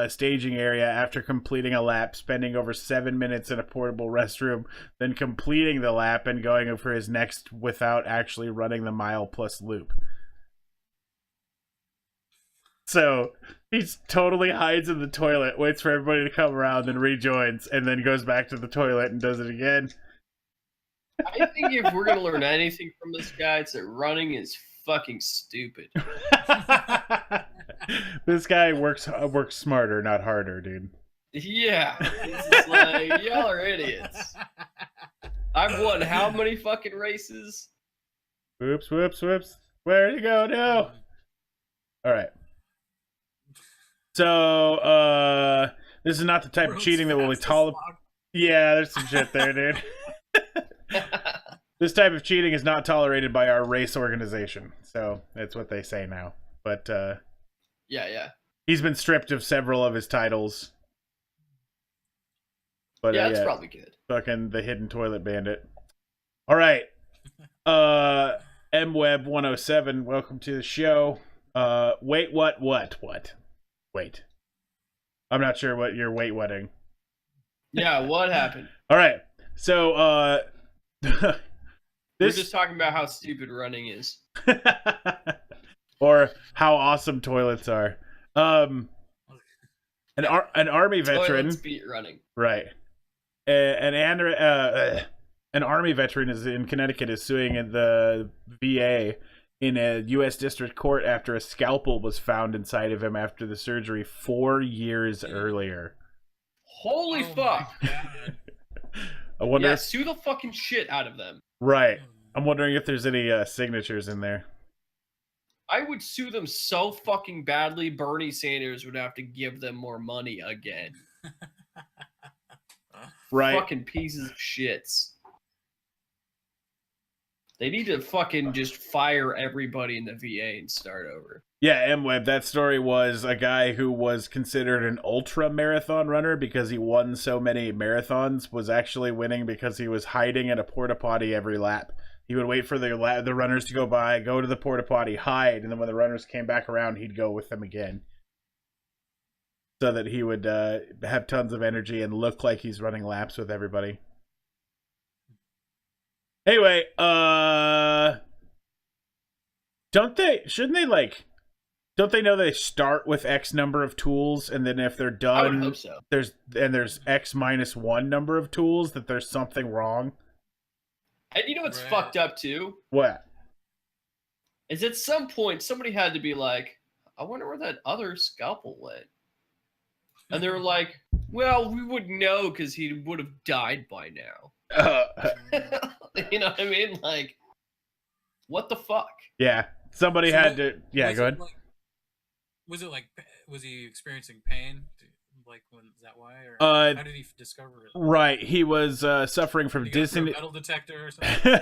staging area after completing a lap, spending over 7 minutes in a portable restroom, then completing the lap and going for his next without actually running the mile-plus loop. So he totally hides in the toilet, waits for everybody to come around, then rejoins, and then goes back to the toilet and does it again. I think if we're gonna learn anything from this guy, it's that running is fucking stupid. This guy works smarter, not harder, dude. Yeah, it's just like y'all are idiots. I've won how many fucking races? Whoops, whoops, whoops. Where'd you go now? All right. So, this is not the type of cheating that will be tolerable. Yeah, there's some shit there, dude. This type of cheating is not tolerated by our race organization. So, that's what they say now. But, Yeah. he's been stripped of several of his titles. But, Yeah, that's probably good. Fucking the hidden toilet bandit. All right. MWeb107, welcome to the show. Wait, what? Wait. I'm not sure what you're wait-wetting. Yeah, what happened? All right. So, We're this just talking about how stupid running is. or how awesome toilets are. An army veteran, Toilets beat running. right? An army veteran is in Connecticut is suing the VA in a U.S. district court after a scalpel was found inside of him after the surgery 4 years earlier. Holy fuck! I wonder. Yeah, If, sue the fucking shit out of them. right. I'm wondering if there's any signatures in there. I would sue them so fucking badly, Bernie Sanders would have to give them more money again. Right. Fucking pieces of shits. They need to fucking just fire everybody in the VA and start over. Yeah, MWeb, that story was a guy who was considered an ultra marathon runner because he won so many marathons, was actually winning because he was hiding in a porta potty every lap. He would wait for the runners to go by, go to the porta potty, hide, and then when the runners came back around, he'd go with them again. So that he would have tons of energy and look like he's running laps with everybody. Anyway, don't they know they start with X number of tools, and then if they're I would done, hope so. there's X minus 1 number of tools, that there's something wrong? And you know what's Right. fucked up too? What? Is at some point somebody had to be like, I wonder where that other scalpel went. And they were like, well, we wouldn't know because he would have died by now. You know what I mean? Like, what the fuck? Yeah, somebody So had what- to. Yeah, was go it ahead. was he experiencing pain? Like, is that why? Or Uh, how did he discover it? Right, he was suffering from Did he go through a dizziness. metal detector or something?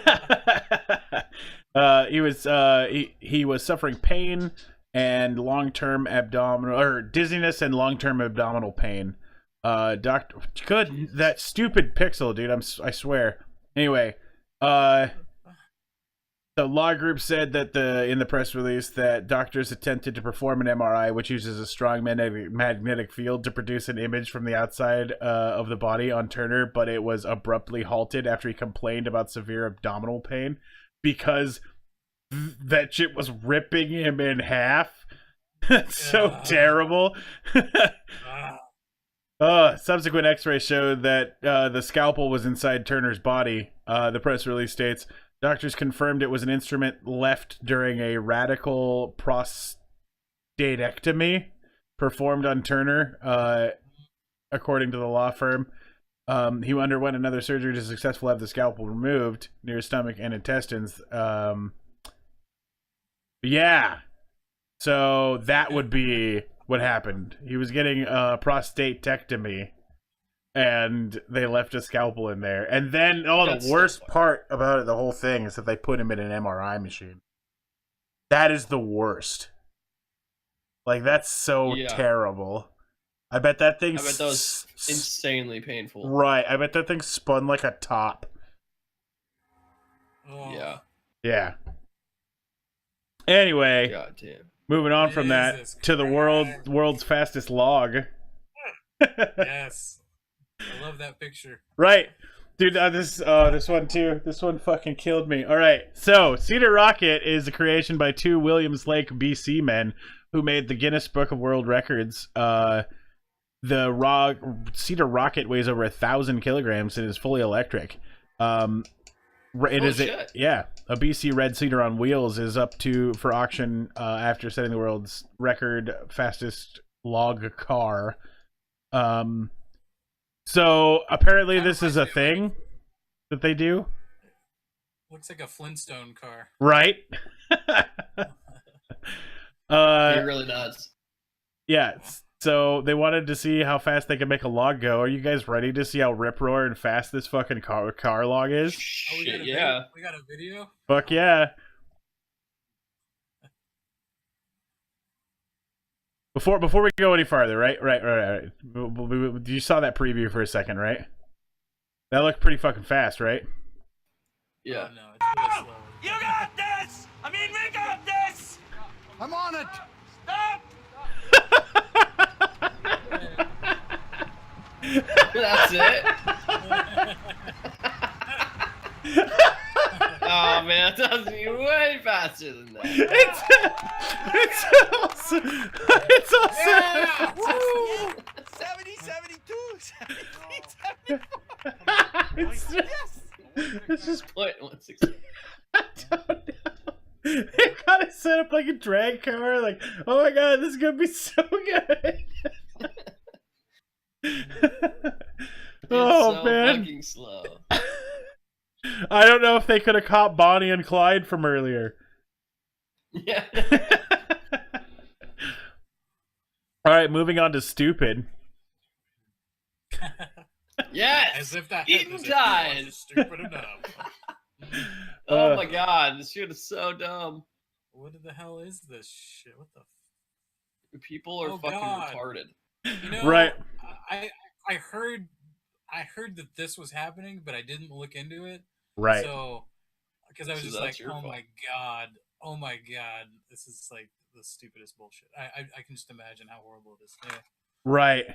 He was suffering pain and long-term abdominal or dizziness and long-term abdominal pain. Doctor, good, that stupid pixel, dude. I swear. Anyway, the law group said that in the press release that doctors attempted to perform an MRI, which uses a strong magnetic field to produce an image from the outside of the body on Turner, but it was abruptly halted after he complained about severe abdominal pain because that shit was ripping him in half. It's so terrible. Subsequent x-rays showed that the scalpel was inside Turner's body. The press release states, Doctors confirmed it was an instrument left during a radical prostatectomy performed on Turner, according to the law firm. He underwent another surgery to successfully have the scalpel removed near his stomach and intestines. Yeah. So that would be what happened. He was getting a prostatectomy, and they left a scalpel in there. And then, the worst part about it, the whole thing, is that they put him in an MRI machine. That is the worst. Like, that's so terrible. I bet that thing... I bet that was insanely painful. Right. I bet that thing spun like a top. Oh. Yeah. Yeah. Anyway, God damn. moving on from that to the world's fastest log. Yes. I love that picture. Right. Dude, this one too. This one fucking killed me. All right. So, Cedar Rocket is a creation by two Williams Lake, BC men who made the Guinness Book of World Records. The Cedar Rocket weighs over 1,000 kilograms and is fully electric. It is shit. A BC red cedar on wheels is up for auction after setting the world's record fastest log car. So apparently this is a thing that they do. Looks like a Flintstone car. Right? It really does. Yeah. So they wanted to see how fast they could make a log go. Are you guys ready to see how rip-roaring fast this fucking car log is? Shit, We got a video? Fuck yeah. Before we go any farther, right? You saw that preview for a second, right? That looked pretty fucking fast, right? Yeah. Oh, no, it's really slow. You got this! I mean, we got this! I'm on it! Stop! That's it? Oh man, that does me way faster than that. It's also Yeah! Woo! 70, 72, 73, 74. It's just point 160. I don't know. They got it set up like a drag car. Like, oh my god, this is gonna be so good. So man, fucking slow. I don't know if they could have caught Bonnie and Clyde from earlier. Yeah. All right, moving on to stupid. Yes. As if that Eating was time. stupid enough. Oh my god, this shit is so dumb. What the hell is this shit? What the? People are Oh, fucking God. retarded. You know, Right. I heard that this was happening, but I didn't look into it. Right. So, because I was So just that's like, your oh fault. my god, this is like the stupidest bullshit. I can just imagine how horrible it is. Yeah. Right.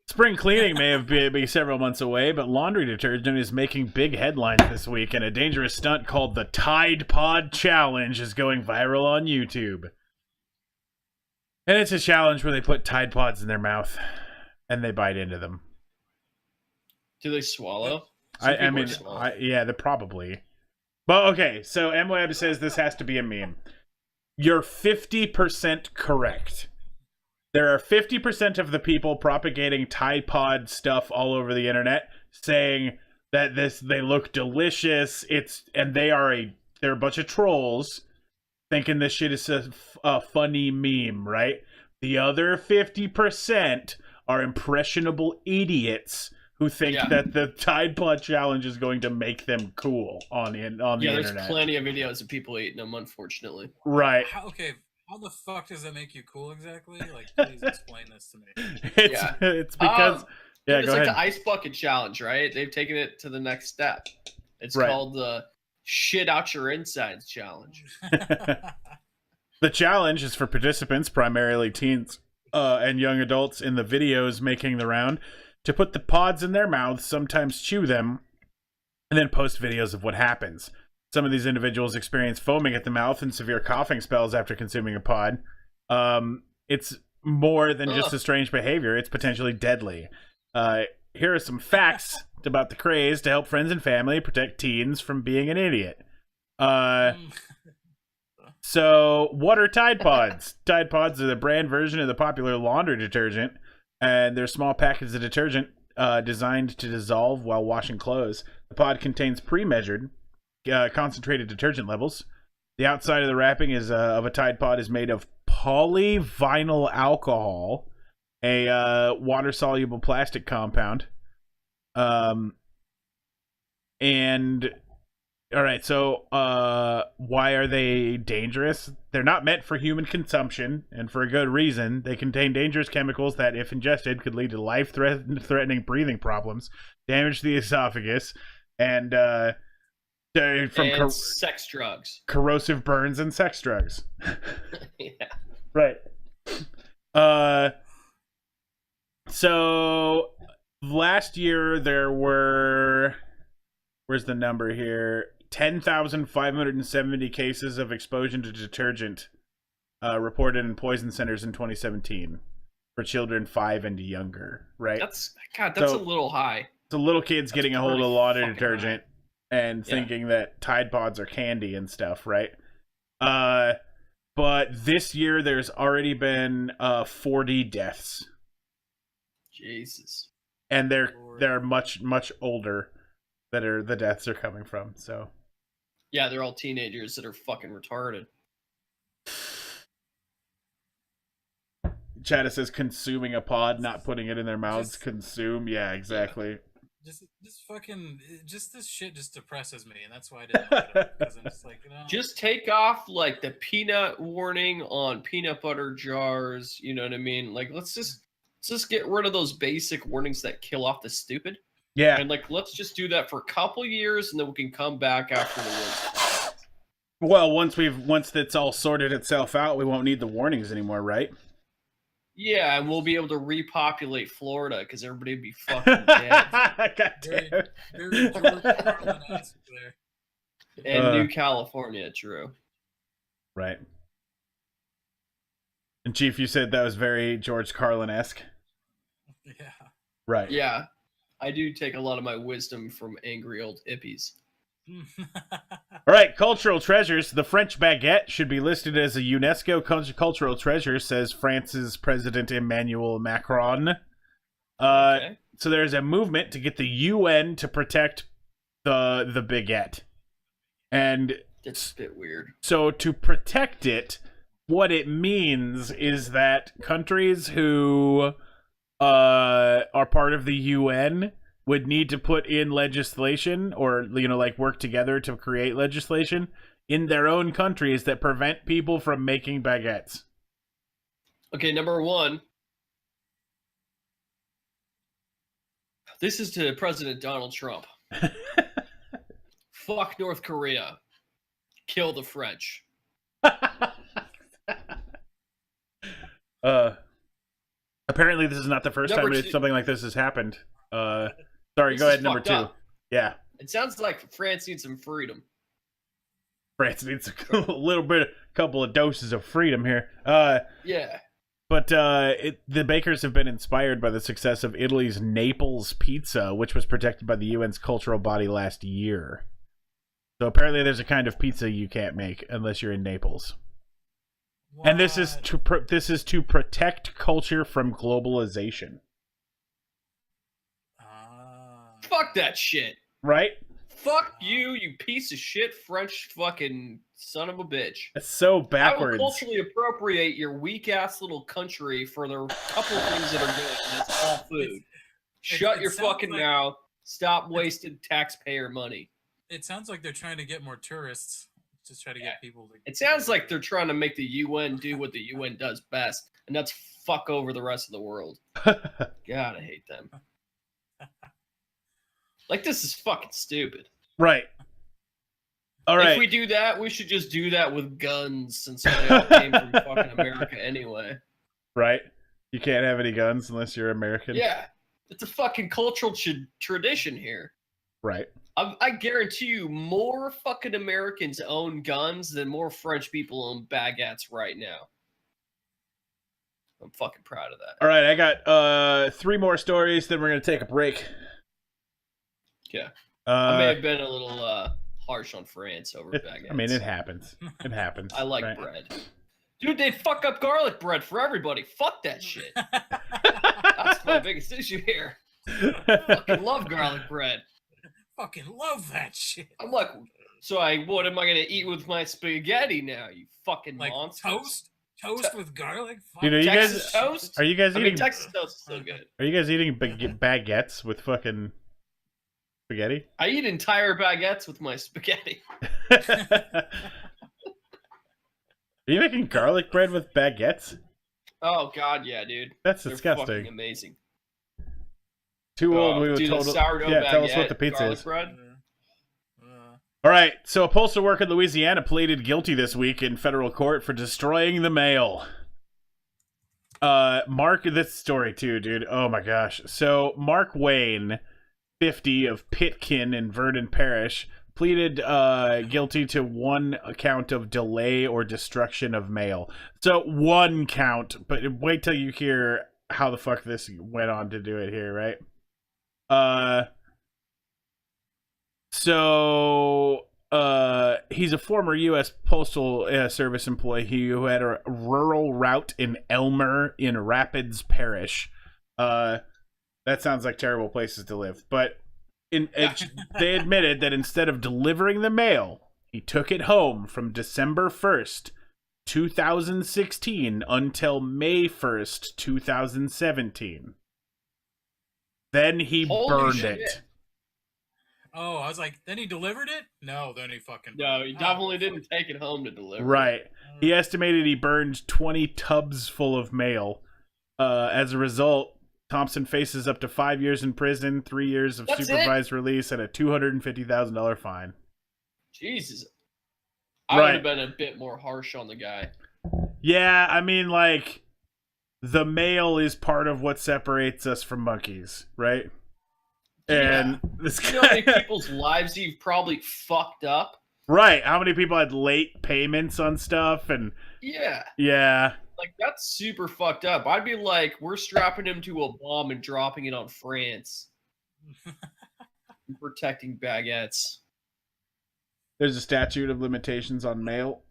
Spring cleaning may have been several months away, but laundry detergent is making big headlines this week, and a dangerous stunt called the Tide Pod Challenge is going viral on YouTube. And it's a challenge where they put Tide Pods in their mouth, and they bite into them. Do they swallow? I mean, yeah, they're probably. But okay, so MWeb says this has to be a meme. You're 50% correct. There are 50% of the people propagating Tide Pod stuff all over the internet saying that they look delicious. They're a bunch of trolls thinking this shit is a funny meme, right? The other 50% are impressionable idiots who think that the Tide Pod Challenge is going to make them cool on the internet. There's plenty of videos of people eating them, unfortunately. Right. How the fuck does that make you cool exactly? Like, please explain this to me. It's because it's go like ahead. the ice bucket challenge, right? They've taken it to the next step. It's called the shit out your insides challenge. The challenge is for participants, primarily teens and young adults in the videos making the round, to put the pods in their mouths, sometimes chew them, and then post videos of what happens. Some of these individuals experience foaming at the mouth and severe coughing spells after consuming a pod. It's more than just a strange behavior. It's potentially deadly. Here are some facts about the craze to help friends and family protect teens from being an idiot. So, what are Tide Pods? Tide Pods are the brand version of the popular laundry detergent, and they're small packets of detergent designed to dissolve while washing clothes. The pod contains pre-measured concentrated detergent levels. The outside of the wrapping of a Tide Pod is made of polyvinyl alcohol, a water-soluble plastic compound. And all right, so why are they dangerous? They're not meant for human consumption, and for a good reason. They contain dangerous chemicals that, if ingested, could lead to life-threatening breathing problems, damage the esophagus, and sex drugs, corrosive burns, and sex drugs. Yeah. Right. So last year there were, where's the number here? 10,570 cases of exposure to detergent reported in poison centers in 2017 for children 5 and younger. Right. That's a little high. So little kids getting a hold of a lot of detergent and thinking that Tide Pods are candy and stuff, right? But this year there's already been 40 deaths. Jesus. And they're much older that the deaths are coming from. So yeah, they're all teenagers that are fucking retarded. Chad says consuming a pod, not putting it in their mouths. Consume, yeah, exactly. Just this shit just depresses me, and that's why I didn't look it up, because I'm just like, just take off like the peanut warning on peanut butter jars. You know what I mean? Like, let's just get rid of those basic warnings that kill off the stupid. Yeah, and like let's just do that for a couple years, and then we can come back after the war. Well, once it's all sorted itself out, we won't need the warnings anymore, right? Yeah, and we'll be able to repopulate Florida because everybody would be fucking dead. God damn. And New California, true. Right. And Chief, you said that was very George Carlin-esque. Yeah. Right. Yeah. I do take a lot of my wisdom from angry old hippies. All right, cultural treasures. The French baguette should be listed as a UNESCO cultural treasure, says France's President Emmanuel Macron. Okay. So there's a movement to get the UN to protect the baguette. And it's a bit weird. So to protect it, what it means is that countries who are part of the UN would need to put in legislation, or like work together to create legislation in their own countries that prevent people from making baguettes. Okay, number one. This is to President Donald Trump. Fuck North Korea. Kill the French. Apparently this is not the first time something like this has happened. Sorry, go ahead, number 2. Up. Yeah. It sounds like France needs some freedom. France needs a couple of doses of freedom here. Yeah. But the bakers have been inspired by the success of Italy's Naples pizza, which was protected by the UN's cultural body last year. So apparently there's a kind of pizza you can't make unless you're in Naples. What? And this is to protect culture from globalization. Fuck that shit. Right? Fuck you, you piece of shit French fucking son of a bitch. It's so backwards. I will culturally appropriate your weak-ass little country for the couple things that are good, and it's all food. Shut your fucking mouth. Stop wasting taxpayer money. It sounds like they're trying to get more tourists. Just try to get people to... It sounds like they're trying to make the UN do what the UN does best, and that's fuck over the rest of the world. God, I hate them. Like, this is fucking stupid. Right. All right. If we do that, we should just do that with guns, since they all came from fucking America anyway. Right. You can't have any guns unless you're American. Yeah. It's a fucking cultural tradition here. Right. I guarantee you more fucking Americans own guns than more French people own baguettes right now. I'm fucking proud of that. All right, I got 3 more stories, then we're going to take a break. Yeah. I may have been a little harsh on France over baguettes. I mean, it happens. It happens. I like right? bread. Dude, they fuck up garlic bread for everybody. Fuck that shit. That's my biggest issue here. Fucking love garlic bread. Fucking love that shit. I'm like, so what am I gonna eat with my spaghetti now? You fucking Like monsters. toast with garlic. Fuck. You know, you Texas guys toast? are you guys I mean, eating? Texas toast is so good. Are you guys eating baguettes with fucking spaghetti? I eat entire baguettes with my spaghetti. Are you making garlic bread with baguettes? Oh god, yeah, dude. That's They're disgusting. fucking amazing. Too old. We were Dude, told. the sourdough Yeah, baguette, tell us what the pizza garlic is. bread. All right. So a postal worker in Louisiana pleaded guilty this week in federal court for destroying the mail. Mark, this story too, dude. Oh my gosh. So Mark Wayne, 50, of Pitkin in Vernon Parish, pleaded guilty to one count of delay or destruction of mail. So one count, but wait till you hear how the fuck this went on to do it here, right? He's a former U.S. Postal Service employee who had a rural route in Elmer in Rapids Parish. That sounds like terrible places to live, but they admitted that instead of delivering the mail, he took it home from December 1st, 2016 until May 1st, 2017. Then he burned it. Oh, I was like, then he delivered it? No, then he fucking... No, he definitely didn't take it home to deliver. Right. He estimated he burned 20 tubs full of mail. As a result, Thompson faces up to 5 years in prison, 3 years of supervised release, and a $250,000 fine. Jesus. I would have been a bit more harsh on the guy. Yeah, I mean, like, the mail is part of what separates us from monkeys, right? And this guy... You know how many people's lives you've probably fucked up? Right. How many people had late payments on stuff? And yeah. Like, that's super fucked up. I'd be like, we're strapping him to a bomb and dropping it on France. Protecting baguettes. There's a statute of limitations on mail.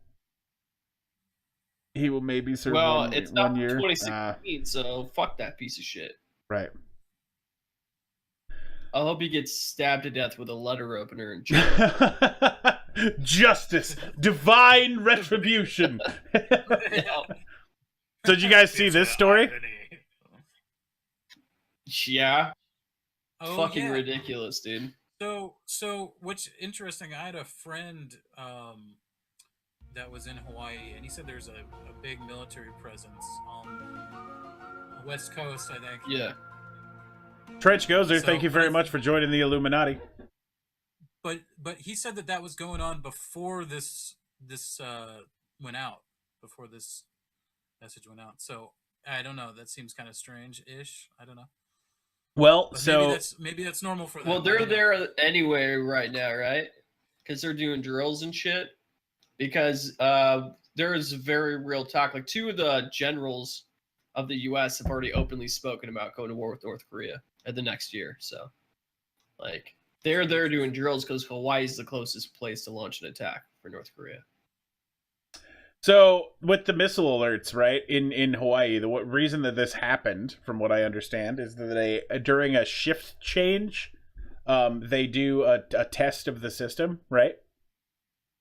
He will maybe serve it's one not year. 2016, so fuck that piece of shit. Right. I hope he gets stabbed to death with a letter opener in jail. Justice, divine retribution. So did you guys see this story? Yeah. Oh, Fucking ridiculous, dude. So what's interesting, I had a friend that was in Hawaii, and he said there's a big military presence on the West Coast, I think. Yeah. Trench Gozer, thank you very much for joining the Illuminati. But he said that was going on before this went out, before this message went out. So I don't know. That seems kind of strange-ish. I don't know. Well, but so maybe that's normal for them. Well, they're there anyway right now, right? Because they're doing drills and shit. Because there is very real talk. Like, 2 of the generals of the U.S. have already openly spoken about going to war with North Korea the next year. So, like, they're there doing drills because Hawaii is the closest place to launch an attack for North Korea. So with the missile alerts, right, in Hawaii, the reason that this happened, from what I understand, is that they, during a shift change, they do a test of the system, right?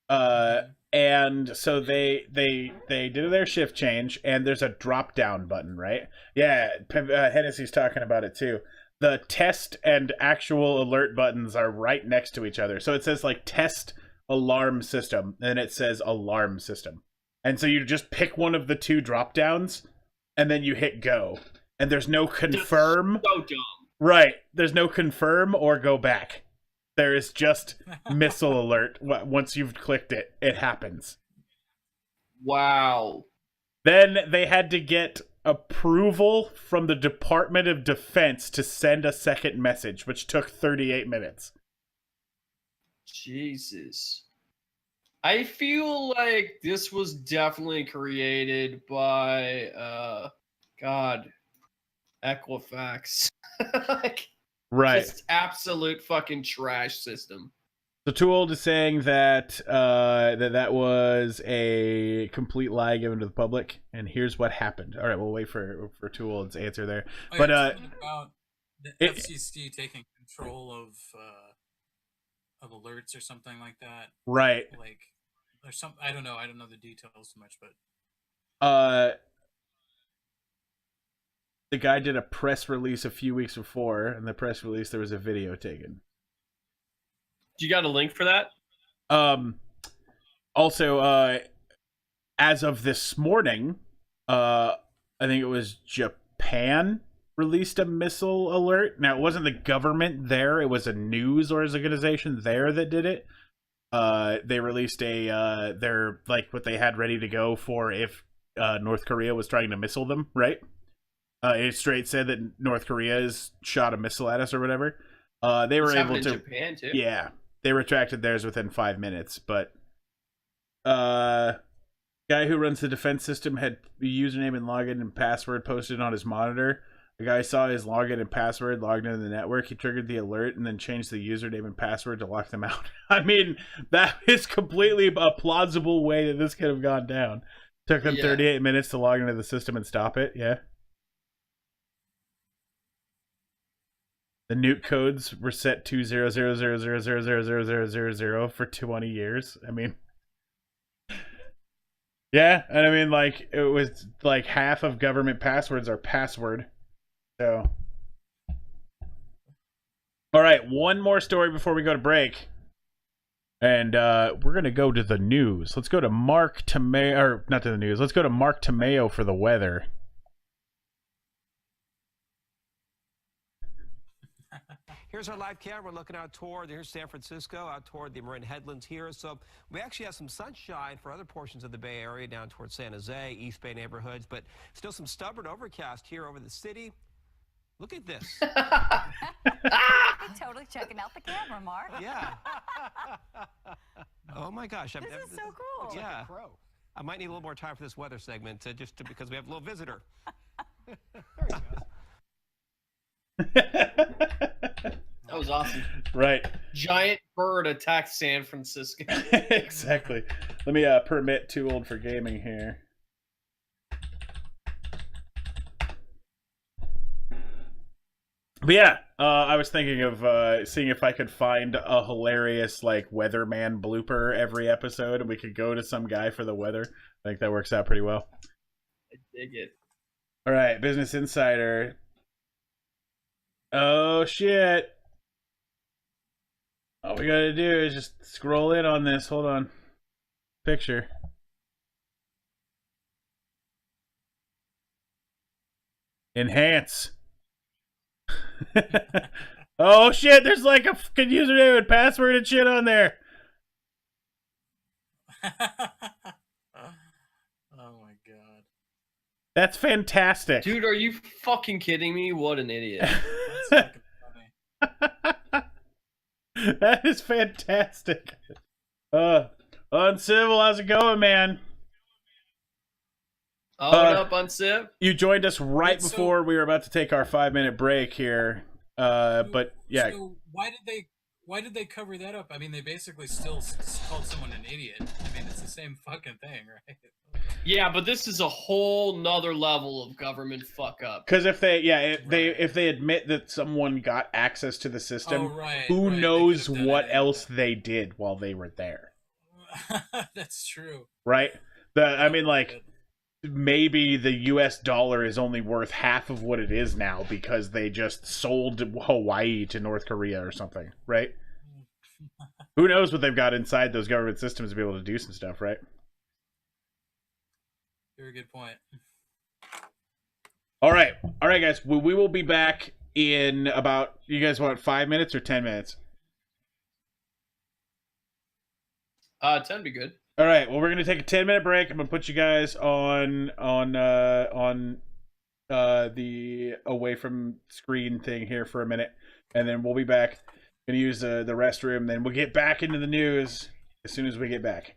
And so they did their shift change, and there's a drop down button, right? Yeah, Hennessy's talking about it too. The test and actual alert buttons are right next to each other. So it says like test alarm system, and it says alarm system. And so you just pick one of the 2 drop downs, and then you hit go. And there's no confirm. So dumb. Right. There's no confirm or go back. There is just missile alert. Once you've clicked it, it happens. Wow. Then they had to get approval from the Department of Defense to send a second message, which took 38 minutes. Jesus. I feel like this was definitely created by, Equifax. Like, Right. just absolute fucking trash system. So Too Old is saying that that was a complete lie given to the public, and here's what happened. All right, we'll wait for Too Old's answer there. Oh, But yeah, something about the FCC taking control of alerts or something like that. right, Like, there's some. I don't know the details too much, but the guy did a press release a few weeks before, and the press release there was a video taken. You got a link for that? Also, as of this morning, I think it was Japan released a missile alert. Now, it wasn't the government there; it was a news organization there that did it. They released their like what they had ready to go for if North Korea was trying to missile them, right? It straight said that North Korea has shot a missile at us or whatever. They were able to. Japan too. Yeah, they retracted theirs within 5 minutes, but guy who runs the defense system had the username and login and password posted on his monitor. The guy saw his login and password logged into the network. He triggered the alert and then changed the username and password to lock them out. I mean, that is completely a plausible way that this could have gone down. Took them 38 minutes to log into the system and stop it. Yeah. The nuke codes were set to 00000000000 for 20 years. I mean, yeah, and I mean, like, it was like half of government passwords are password. So, all right, one more story before we go to break, and we're gonna go to the news. Let's go to Mark Tomeo, or not to the news. Let's go to Mark Tomeo for the weather. Here's our live camera looking out toward, here's San Francisco, out toward the Marin Headlands here. So we actually have some sunshine for other portions of the Bay Area down towards San Jose, East Bay neighborhoods, but still some stubborn overcast here over the city. Look at this. Totally checking out the camera, Mark. Yeah. Oh my gosh. This is so cool. Yeah. I might need a little more time for this weather segment because we have a little visitor. There he goes. That was awesome. Right. Giant bird attacked San Francisco. Exactly. Let me permit Too Old for Gaming here. But yeah, I was thinking of seeing if I could find a hilarious like weatherman blooper every episode, and we could go to some guy for the weather. I think that works out pretty well. I dig it. All right, Business Insider. Oh shit! All we gotta do is just scroll in on this. Hold on. Picture. Enhance. Oh shit, there's like a fucking username and password and shit on there. Oh my god. That's fantastic. Dude, are you fucking kidding me? What an idiot. That's fucking funny. That is fantastic. Uncivil, how's it going, man? Up on Civ? You joined us right Wait, so- before we were about to take our 5-minute break here. But yeah. So why did they cover that up? I mean, they basically still called someone an idiot. I mean, it's the same fucking thing, right? Yeah, but this is a whole nother level of government fuck up. Because if they admit that someone got access to the system, who right. knows They could've done what it else anyway. they did while they were there, That's true. right? I mean, like, maybe the U.S. dollar is only worth half of what it is now because they just sold Hawaii to North Korea or something, right? Who knows what they've got inside those government systems to be able to do some stuff, right? Very good point. All right, guys. We will be back in about. You guys want 5 minutes or 10 minutes? 10 be good. All right. Well, we're gonna take a 10-minute break. I'm gonna put you guys on the away from screen thing here for a minute, and then we'll be back. Gonna use the restroom. Then we'll get back into the news as soon as we get back.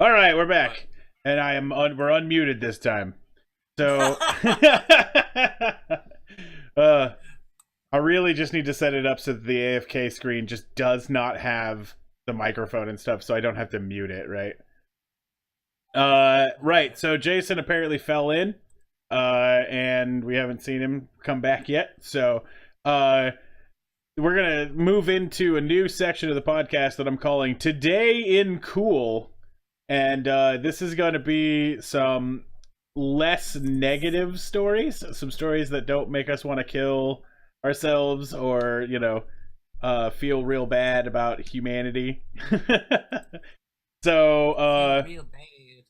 All right, we're back, and we're unmuted this time. So, I really just need to set it up so that the AFK screen just does not have the microphone and stuff, so I don't have to mute it, right? Right. So Jason apparently fell in, and we haven't seen him come back yet. So, we're gonna move into a new section of the podcast that I'm calling "Today in Cool," and this is going to be some less negative stories, some stories that don't make us want to kill ourselves or, feel real bad about humanity. So, Real bad.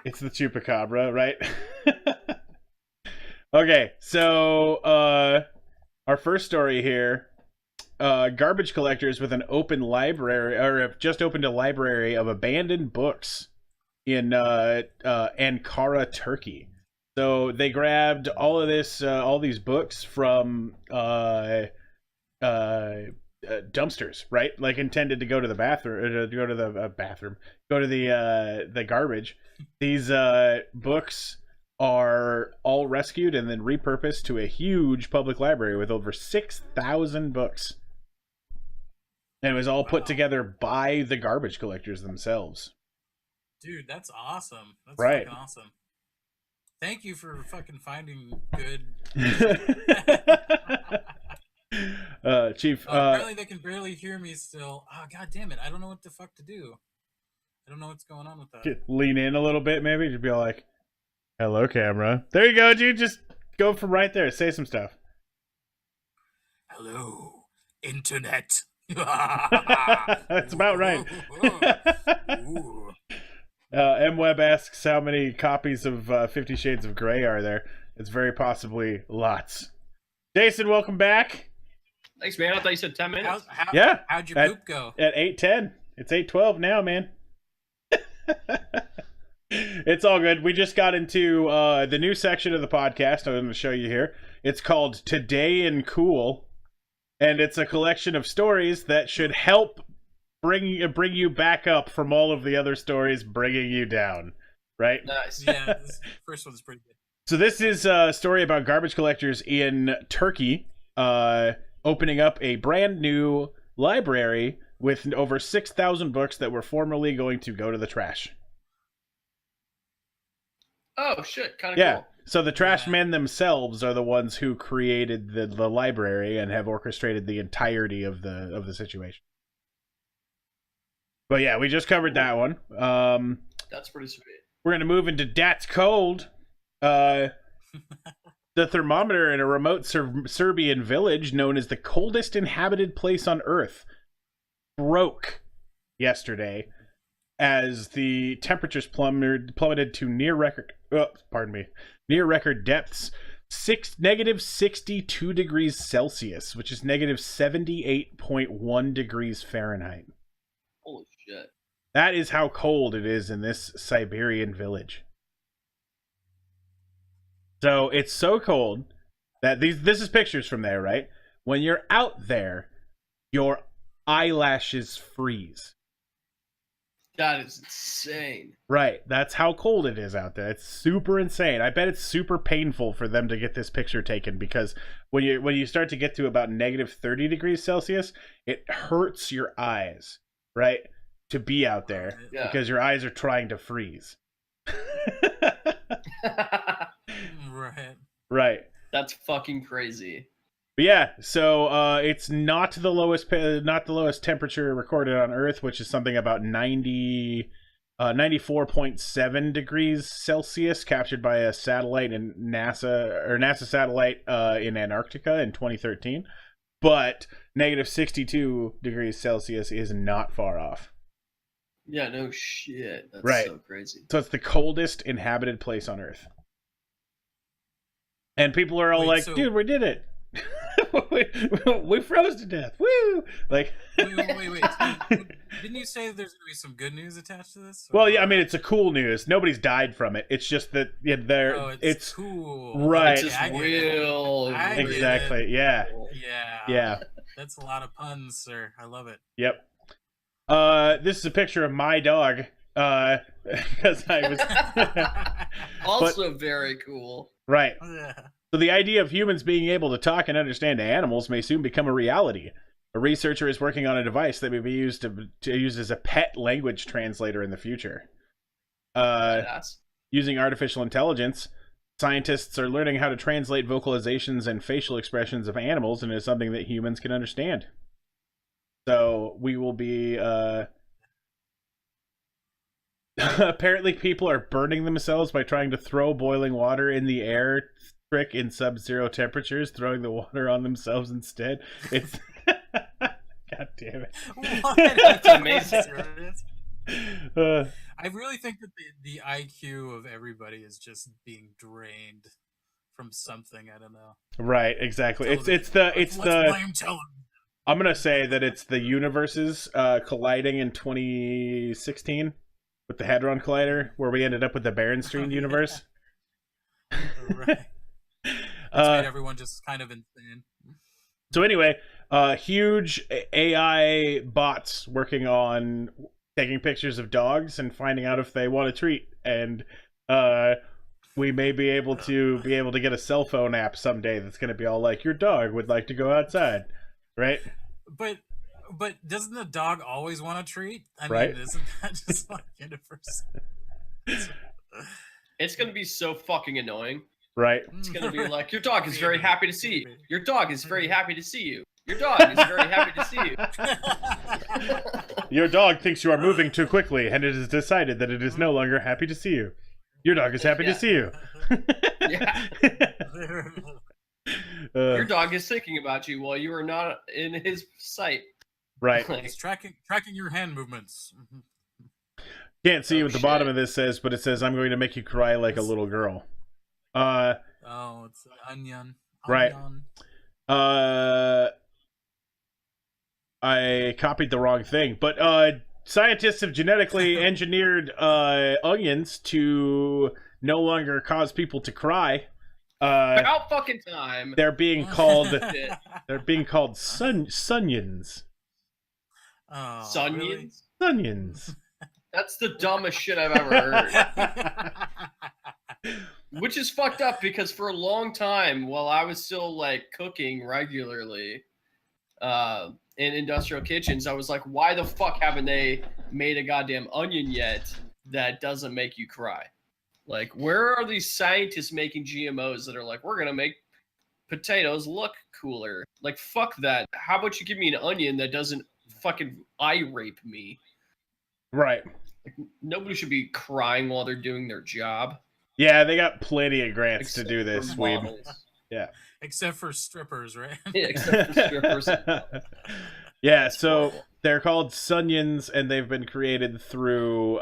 it's the chupacabra, right? Okay, so our first story here, garbage collectors with an open library, or have just opened a library of abandoned books in Ankara, Turkey. So they grabbed all these books from dumpsters, right? Like intended to go to the bathroom, go to the garbage. These books are all rescued and then repurposed to a huge public library with over 6,000 books. And it was all put together by the garbage collectors themselves. Dude, that's awesome. That's right. fucking awesome. Thank you for fucking finding good. Chief. Apparently they can barely hear me still. Oh, god damn it! I don't know what the fuck to do. I don't know what's going on with that. Lean in a little bit, maybe. Just be like, "Hello, camera." There you go, dude. Just go from right there. Say some stuff. Hello, internet. That's about right. MWeb asks how many copies of 50 Shades of Grey are there. It's very possibly lots. Jason, welcome back. Thanks, man. I thought you said 10 minutes. Yeah. How'd your poop go? At 8:10. It's 8:12 now, man. It's all good. We just got into the new section of the podcast I'm going to show you here. It's called Today in Cool, and it's a collection of stories that should help bring you back up from all of the other stories bringing you down, right? Nice. Yeah, this first one's pretty good. So this is a story about garbage collectors in Turkey opening up a brand new library with over 6,000 books that were formerly going to go to the trash. Oh, shit. Kind of cool. So the trash men themselves are the ones who created the library and have orchestrated the entirety of the situation. But yeah, we just covered that one. That's pretty sweet. We're going to move into That's Cold. The thermometer in a remote Serbian village known as the coldest inhabited place on Earth broke yesterday as the temperatures plummeted to near record depths, negative 62 degrees Celsius, which is negative 78.1 degrees Fahrenheit. Holy shit. That is how cold it is in this Siberian village. So it's so cold that this is pictures from there, right? When you're out there, your eyelashes freeze. That is insane. Right. That's how cold it is out there. It's super insane. I bet it's super painful for them to get this picture taken because when you start to get to about negative 30 degrees Celsius, it hurts your eyes, right? To be out there because your eyes are trying to freeze. Right. That's fucking crazy. But yeah, so it's not the lowest temperature recorded on Earth, which is something about 94.7 degrees Celsius, captured by a satellite in NASA satellite in Antarctica in 2013. But negative 62 degrees Celsius is not far off. Yeah, no shit. That's right. So crazy. So it's the coldest inhabited place on Earth. And people are all dude, we did it. we froze to death. Woo! Like, wait. Didn't you say that there's gonna be some good news attached to this? Well, yeah, I mean it's a cool news. Nobody's died from it. It's just that it's cool, right? It's just real. Exactly. Yeah. Yeah. That's a lot of puns, sir. I love it. Yep. This is a picture of my dog. because I was Also very cool. right. Yeah. So the idea of humans being able to talk and understand animals may soon become a reality. A researcher is working on a device that may be used to use as a pet language translator in the future. Badass. Using artificial intelligence, scientists are learning how to translate vocalizations and facial expressions of animals into something that humans can understand. So we will be apparently people are burning themselves by trying to throw boiling water in the air trick in sub-zero temperatures, throwing the water on themselves instead. It's God damn it. What? That's amazing. Serious? Uh, I really think that the IQ of everybody is just being drained from something. I don't know. right, exactly. It's Let's the blame television. I'm gonna say that it's the universes colliding in 2016 with the Hadron Collider, where we ended up with the Berenstein universe. Right. It's made everyone just kind of insane. So anyway, huge AI bots working on taking pictures of dogs and finding out if they want a treat, and we may be able to get a cell phone app someday that's going to be all like, your dog would like to go outside, right? But doesn't the dog always want a treat? I Right. mean, isn't that just like universe? It's gonna be so fucking annoying. Right. It's gonna be like, your dog is very happy to see you. Your dog is very happy to see you. Your dog is very happy to see you. Your dog thinks you are moving too quickly, and it has decided that it is no longer happy to see you. Your dog is happy to Yeah. see you. Yeah. Your dog is thinking about you while you are not in his sight. Right. Like, It's tracking your hand movements. Can't see Oh, what the shit. bottom of this says, but it says, I'm going to make you cry like a little girl. Oh, it's onion. Right. Onion. I copied the wrong thing, but scientists have genetically engineered onions to no longer cause people to cry. about fucking time. They're being called Shit. sunions. Oh, Sunions? really? Sunions. That's the dumbest shit I've ever heard. Which is fucked up because for a long time, while I was still like cooking regularly in industrial kitchens, I was like, why the fuck haven't they made a goddamn onion yet that doesn't make you cry? Like, where are these scientists making GMOs that are like, we're gonna make potatoes look cooler? Like, fuck that. How about you give me an onion that doesn't fucking eye rape me? Right. Like, nobody should be crying while they're doing their job. Yeah, they got plenty of grants Except to do this, for Weeb. models. Yeah. Except for strippers, right? Yeah, except for strippers. Yeah, so they're called sunions, and they've been created through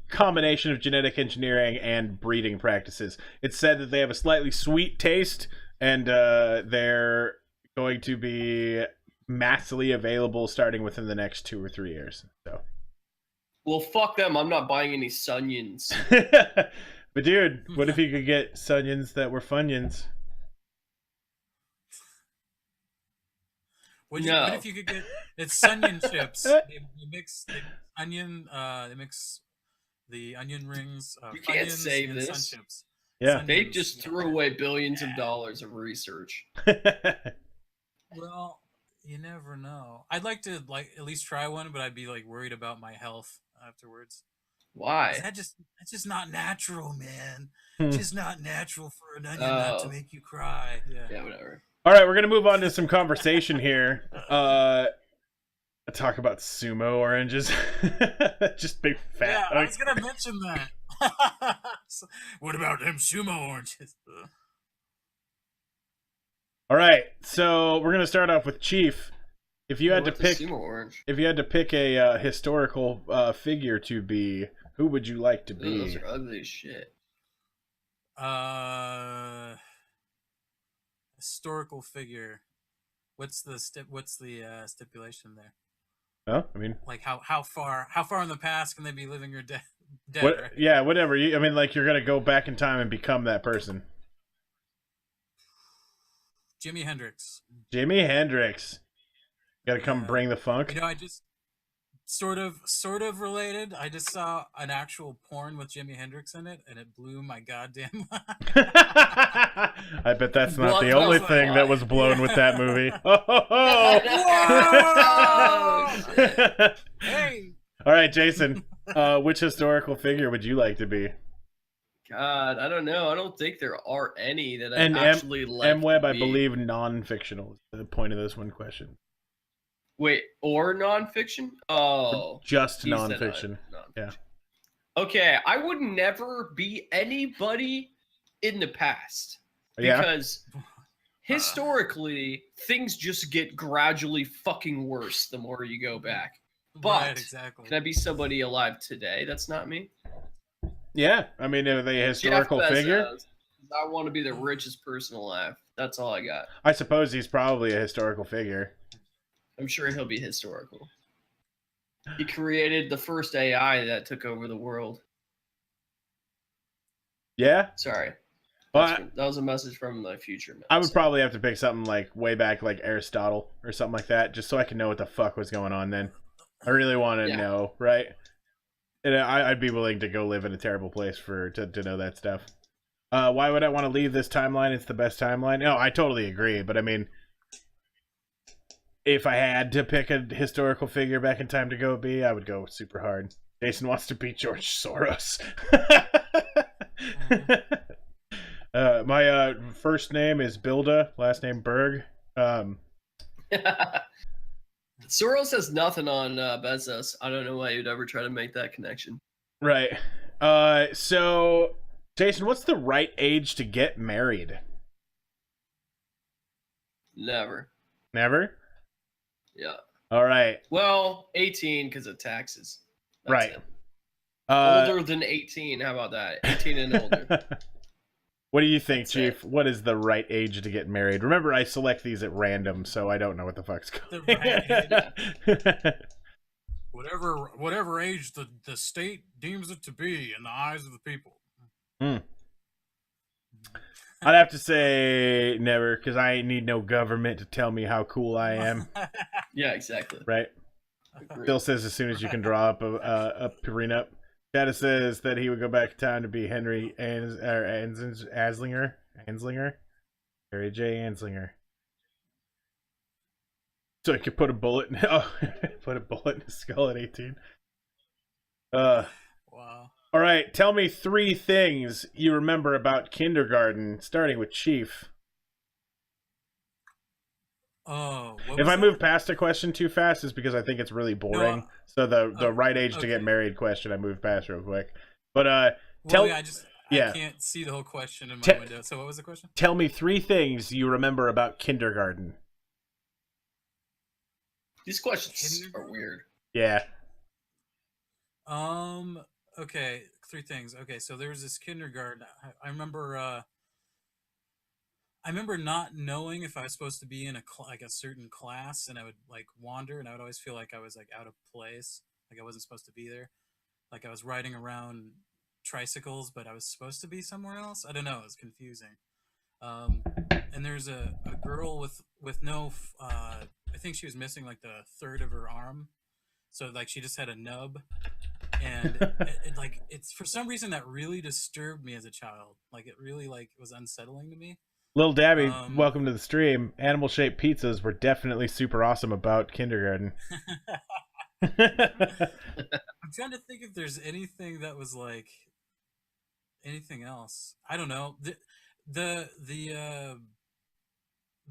combination of genetic engineering and breeding practices. It's said that they have a slightly sweet taste, and they're going to be massively available starting within the next 2 or 3 years. So, Well, fuck them. I'm not buying any Sunions. but dude, what if you could get sunions that were funyuns? What No. if you could get it's onion chips? They mix onion. They mix the onion rings. You can't Funyuns say and this. Sun chips. Yeah. They Sunions. just threw away billions of dollars of research. Well, you never know. I'd like to at least try one, but I'd be worried about my health afterwards. Why? That's just not natural, man. It's just not natural for an onion not to Oh. make you cry. Yeah, whatever. All right, we're gonna move on to some conversation here. Talk about sumo oranges. Just big fat. Yeah, I was gonna mention that. What about them sumo oranges? All right, so we're gonna start off with Chief. If you had to What's a pick, Sumo Orange? if you had to pick a historical figure to be, who would you like to Ooh, be? those are ugly as shit. Historical figure. What's the stipulation there? Oh, I mean, Like how far in the past can they be living or dead? what? Right? Yeah, whatever. I mean, like you're gonna go back in time and become that person. Jimi Hendrix. Jimi Hendrix. Gotta come Yeah. bring the funk. You know, I just sort of related. I just saw an actual porn with Jimi Hendrix in it, and it blew my goddamn mind. I bet that's not What the the only fuck? thing that was blown with that movie. Oh, shit. Hey, All right, Jason. Which historical figure would you like to be? God, I don't know. I don't think there are any that I And actually like. M. Webb, to I be. believe non-fictional is the point of this one question. Wait, or nonfiction? Oh, Just he said non-fiction. nonfiction. Yeah. Okay, I would never be anybody in the past Yeah. because historically things just get gradually fucking worse the more you go back. But right, exactly. can I be somebody alive today? That's not me. Yeah. I mean, are they a historical Jeff Bezos. figure? I want to be the richest person alive. That's all I got. I suppose he's probably a historical figure. I'm sure he'll be historical. He created the first AI that took over the world. Yeah. Sorry. Well, That was a message from the future. Man. I would probably have to pick something like way back, like Aristotle or something like that, just so I can know what the fuck was going on then. I really want to know, right? And I'd be willing to go live in a terrible place to know that stuff. Why would I want to leave this timeline? It's the best timeline. No, I totally agree. But I mean, if I had to pick a historical figure back in time to go be, I would go super hard. Jason wants to beat George Soros. My first name is Bilda, last name Berg. Soros has nothing on Bezos. I don't know why you'd ever try to make that connection. Right. So, Jason, what's the right age to get married? Never. Never? Yeah. All right. Well, 18 because of taxes. That's Right. it. Older than 18. How about that? 18 and older. What do you think, That's Chief? it. What is the right age to get married? Remember, I select these at random, so I don't know what the fuck's going The right on. whatever age the state deems it to be in the eyes of the people. I'd have to say never, because I need no government to tell me how cool I am. Yeah, exactly. Right? Agreed. Bill says as soon as you can draw up a prenup. Data says that he would go back in time to be Henry Anslinger. Harry J. Anslinger. So he could put a bullet in his skull at 18. Wow. All right, tell me 3 things you remember about kindergarten, starting with Chief. Oh, what If was I that? move past a question too fast, it's because I think it's really boring. So the right age to get okay. married question, I moved past real quick. But Well, I yeah. can't see the whole question in my window. So what was the question? Tell me 3 things you remember about kindergarten. These questions are weird. Yeah. Okay, 3 things. Okay, so there was this kindergarten. I remember not knowing if I was supposed to be in a certain class, and I would like wander, and I would always feel like I was like out of place, like I wasn't supposed to be there, like I was riding around tricycles, but I was supposed to be somewhere else. I don't know. It was confusing. And there's a girl with no, I think she was missing like the third of her arm, so like she just had a nub, and it's for some reason that really disturbed me as a child. Like it really was unsettling to me. Little Dabby, welcome to the stream. Animal-shaped pizzas were definitely super awesome about kindergarten. I'm trying to think if there's anything that was like anything else. I don't know. The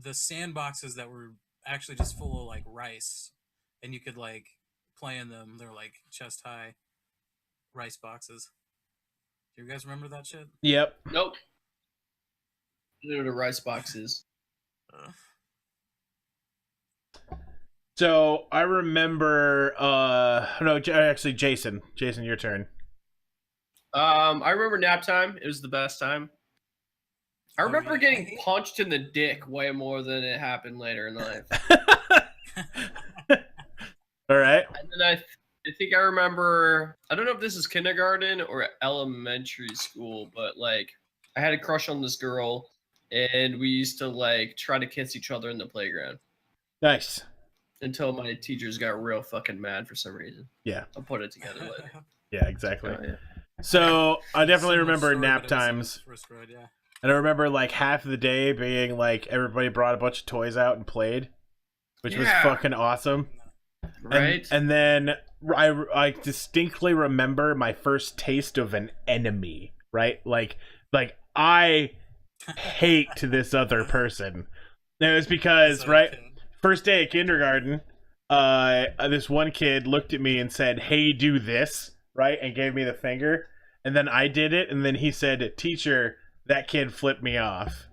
sandboxes that were actually just full of like rice, and you could like play in them. They're like chest high rice boxes. Do you guys remember that shit? Yep. Nope. I know what a rice box is. So I remember no, actually Jason, your turn. I remember nap time. It was the best time. I remember getting punched in the dick way more than it happened later in life. All right. And then I think I remember, I don't know if this is kindergarten or elementary school, but like I had a crush on this girl and we used to like try to kiss each other in the playground. Nice. until my teachers got real fucking mad for some reason. Yeah. I'll put it together later. Yeah, exactly. Oh, yeah. So I definitely So much remember story, nap but it was in times. the first grade, yeah. And I remember like half of the day being like everybody brought a bunch of toys out and played, which was Yeah. fucking awesome. Right? And then I distinctly remember my first taste of an enemy, right? Like I hate this other person. And it was because, So, right, okay. first day of kindergarten, this one kid looked at me and said, "Hey, do this," right? And gave me the finger. And then I did it, and then he said, "Teacher, that kid flipped me off."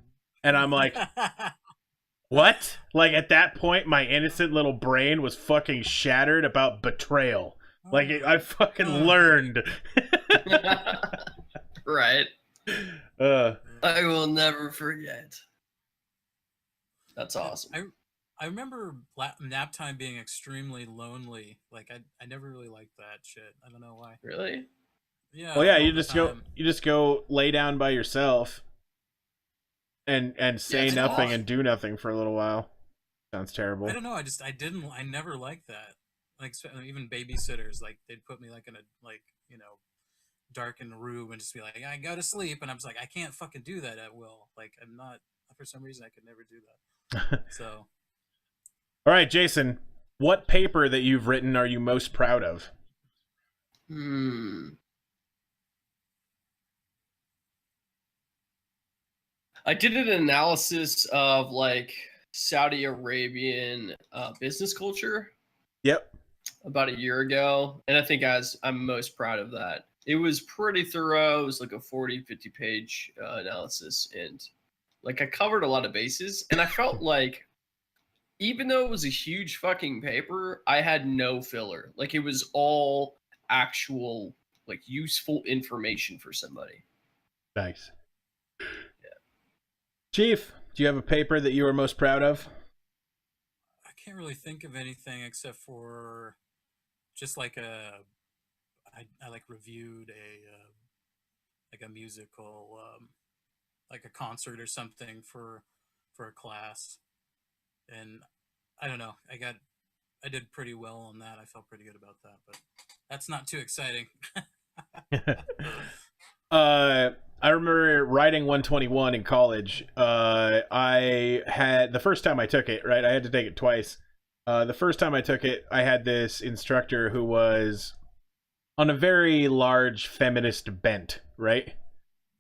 And I'm like, what? Like, at that point, my innocent little brain was fucking shattered about betrayal. Like, I fucking learned. Right. uh, I will never forget. That's awesome. I remember nap time being extremely lonely. Like I never really liked that shit. I don't know why. Really? Yeah. well, yeah, all you the just time. go lay down by yourself and say it's nothing awesome. and do nothing for a little while. Sounds terrible. I don't know. I never liked that. Like even babysitters, like they'd put me like in a darkened room and just be like, I go to sleep, and I'm just like, I can't fucking do that at will. Like I'm not, for some reason I could never do that. So All right, Jason, what paper that you've written are you most proud of? I did an analysis of like Saudi Arabian business culture Yep. about a year ago, and I think I'm most proud of that. It was pretty thorough. It was like a 50 page analysis, and like I covered a lot of bases, and I felt like even though it was a huge fucking paper, I had no filler. Like it was all actual like useful information for somebody. Nice. Chief, do you have a paper that you are most proud of? I can't really think of anything except for just like I like reviewed a musical, like a concert or something for a class, and I don't know, I did pretty well on that. I felt pretty good about that, but that's not too exciting. I remember writing 121 in college. I had the first time I took it, right? I had to take it twice. The first time I took it, I had this instructor who was on a very large feminist bent, right?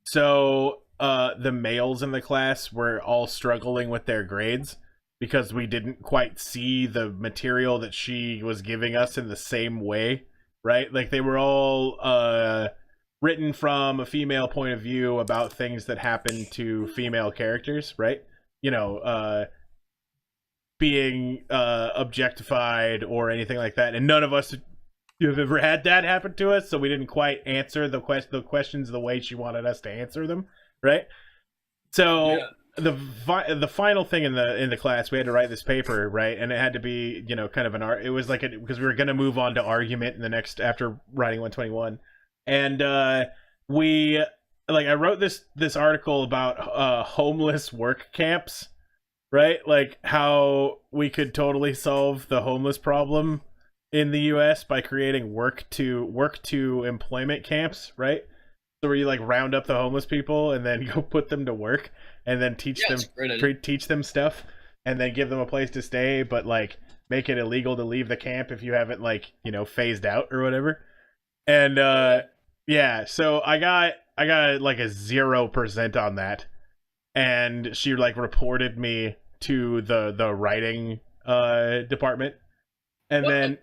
So the males in the class were all struggling with their grades because we didn't quite see the material that she was giving us in the same way, right? Like they were all written from a female point of view about things that happen to female characters, right? You know, being objectified or anything like that. And none of us have ever had that happen to us, so we didn't quite answer the questions the way she wanted us to answer them, right? So the final thing in the class, we had to write this paper, right? And it had to be, kind of an art. It was like because we were going to move on to argument in the next after writing 121. And I wrote this article about homeless work camps, right? Like how we could totally solve the homeless problem in the US by creating work to employment camps, right? So where you like round up the homeless people and then go put them to work and then teach them stuff and then give them a place to stay, but like make it illegal to leave the camp if you haven't phased out or whatever. And so I got like a 0% on that, and she like reported me to the writing department, and then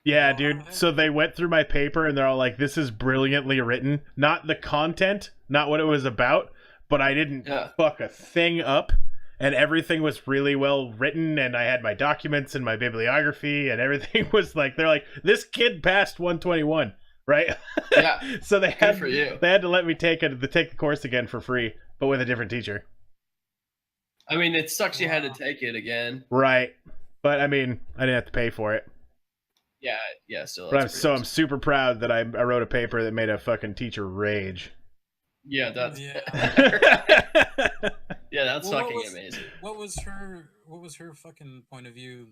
yeah, dude. So they went through my paper and they're all like, "This is brilliantly written. Not the content, not what it was about, but I didn't fuck a thing up." And everything was really well written, and I had my documents and my bibliography, and everything was like, they're like, "This kid passed 121." Right? Yeah. So they had to let me take the course again for free, but with a different teacher. I mean, it sucks you had to take it again. Right. But I mean, I didn't have to pay for it. Yeah, still. But I'm super proud that I wrote a paper that made a fucking teacher rage. Yeah, that's yeah, that's fucking amazing. What was her fucking point of view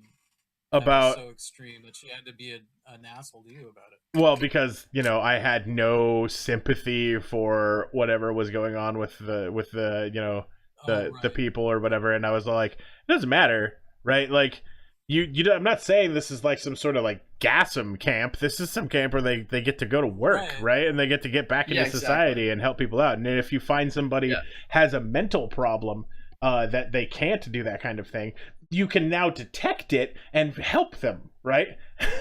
about so extreme that she had to be an asshole to you about it. well, because I had no sympathy for whatever was going on with the the people or whatever, and I was like, it doesn't matter, right? Like I'm not saying this is like some sort of like GASM camp. This is some camp where they get to go to work, right? And they get back into society and help people out. And if you find somebody has a mental problem that they can't do that kind of thing, you can now detect it and help them, right?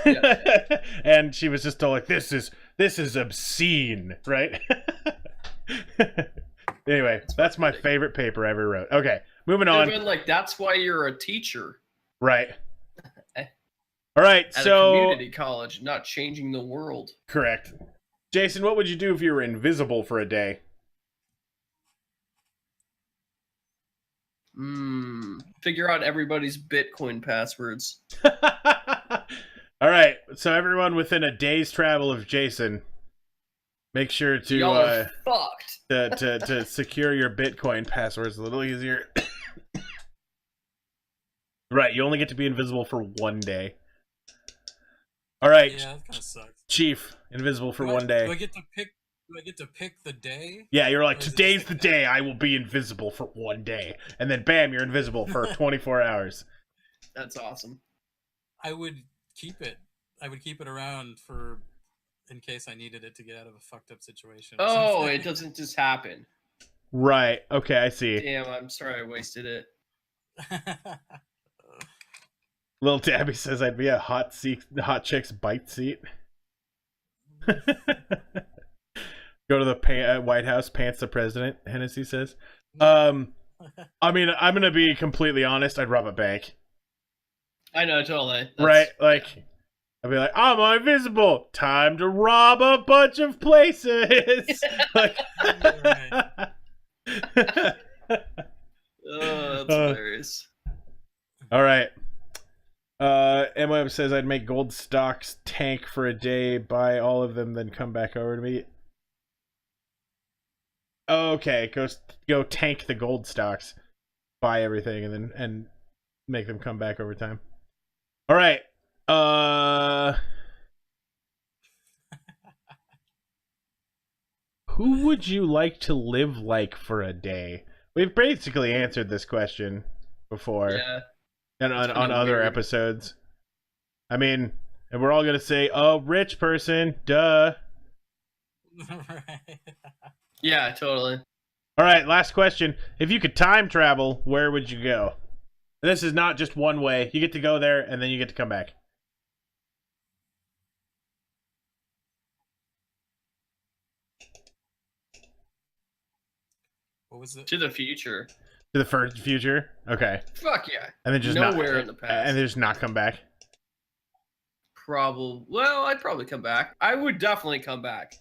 Yeah. And she was just all like, this is obscene, right? Anyway, that's my favorite paper I ever wrote. Okay, moving on. Been like, that's why you're a teacher, right? All right, at a community college, not changing the world. Correct. Jason, what would you do if you were invisible for a day? Figure out everybody's Bitcoin passwords. All right, so everyone within a day's travel of Jason, make sure to Y'all are fucked. to secure your Bitcoin passwords a little easier. Right, you only get to be invisible for 1 day. All right, yeah, that kind of sucks. Chief, invisible for 1 day. Do I get to pick the day? Yeah, you're like, today's the day I will be invisible for 1 day, and then bam, you're invisible for 24 hours. That's awesome. I would keep it. I would keep it around in case I needed it to get out of a fucked up situation. Oh, it doesn't just happen. Right. Okay, I see. Damn, I'm sorry I wasted it. Little Tabby says I'd be a hot chick's bite seat. Go to the White House, pants the president, Hennessy says. I mean, I'm going to be completely honest. I'd rob a bank. I know, totally. Right? Like, I'd be like, I'm invisible. Time to rob a bunch of places. Like, oh, that's hilarious. All right. MWeb says I'd make gold stocks tank for a day, buy all of them, then come back over to me. Okay, go tank the gold stocks, buy everything, and make them come back over time. All right. Who would you like to live like for a day? We've basically answered this question before. Yeah. And on other episodes. I mean, and we're all going to say, oh, rich person, duh. Right. Yeah, totally. All right, last question. If you could time travel, where would you go? And this is not just one way. You get to go there, and then you get to come back. What was it? To the future. To the future? Okay. Fuck yeah. And then just nowhere in the past. And then just not come back? Well, I'd probably come back. I would definitely come back.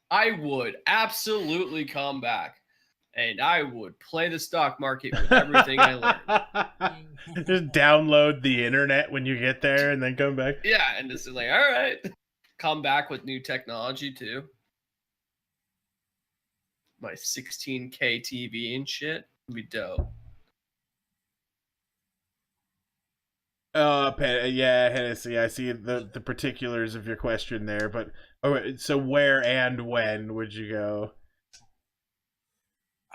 I would absolutely come back. And I would play the stock market with everything I learned. Just download the internet when you get there and then come back? Yeah, and this is like, all right. Come back with new technology, too. My 16K TV and shit would be dope. Yeah, Hennessy, I see the particulars of your question there, but so where and when would you go?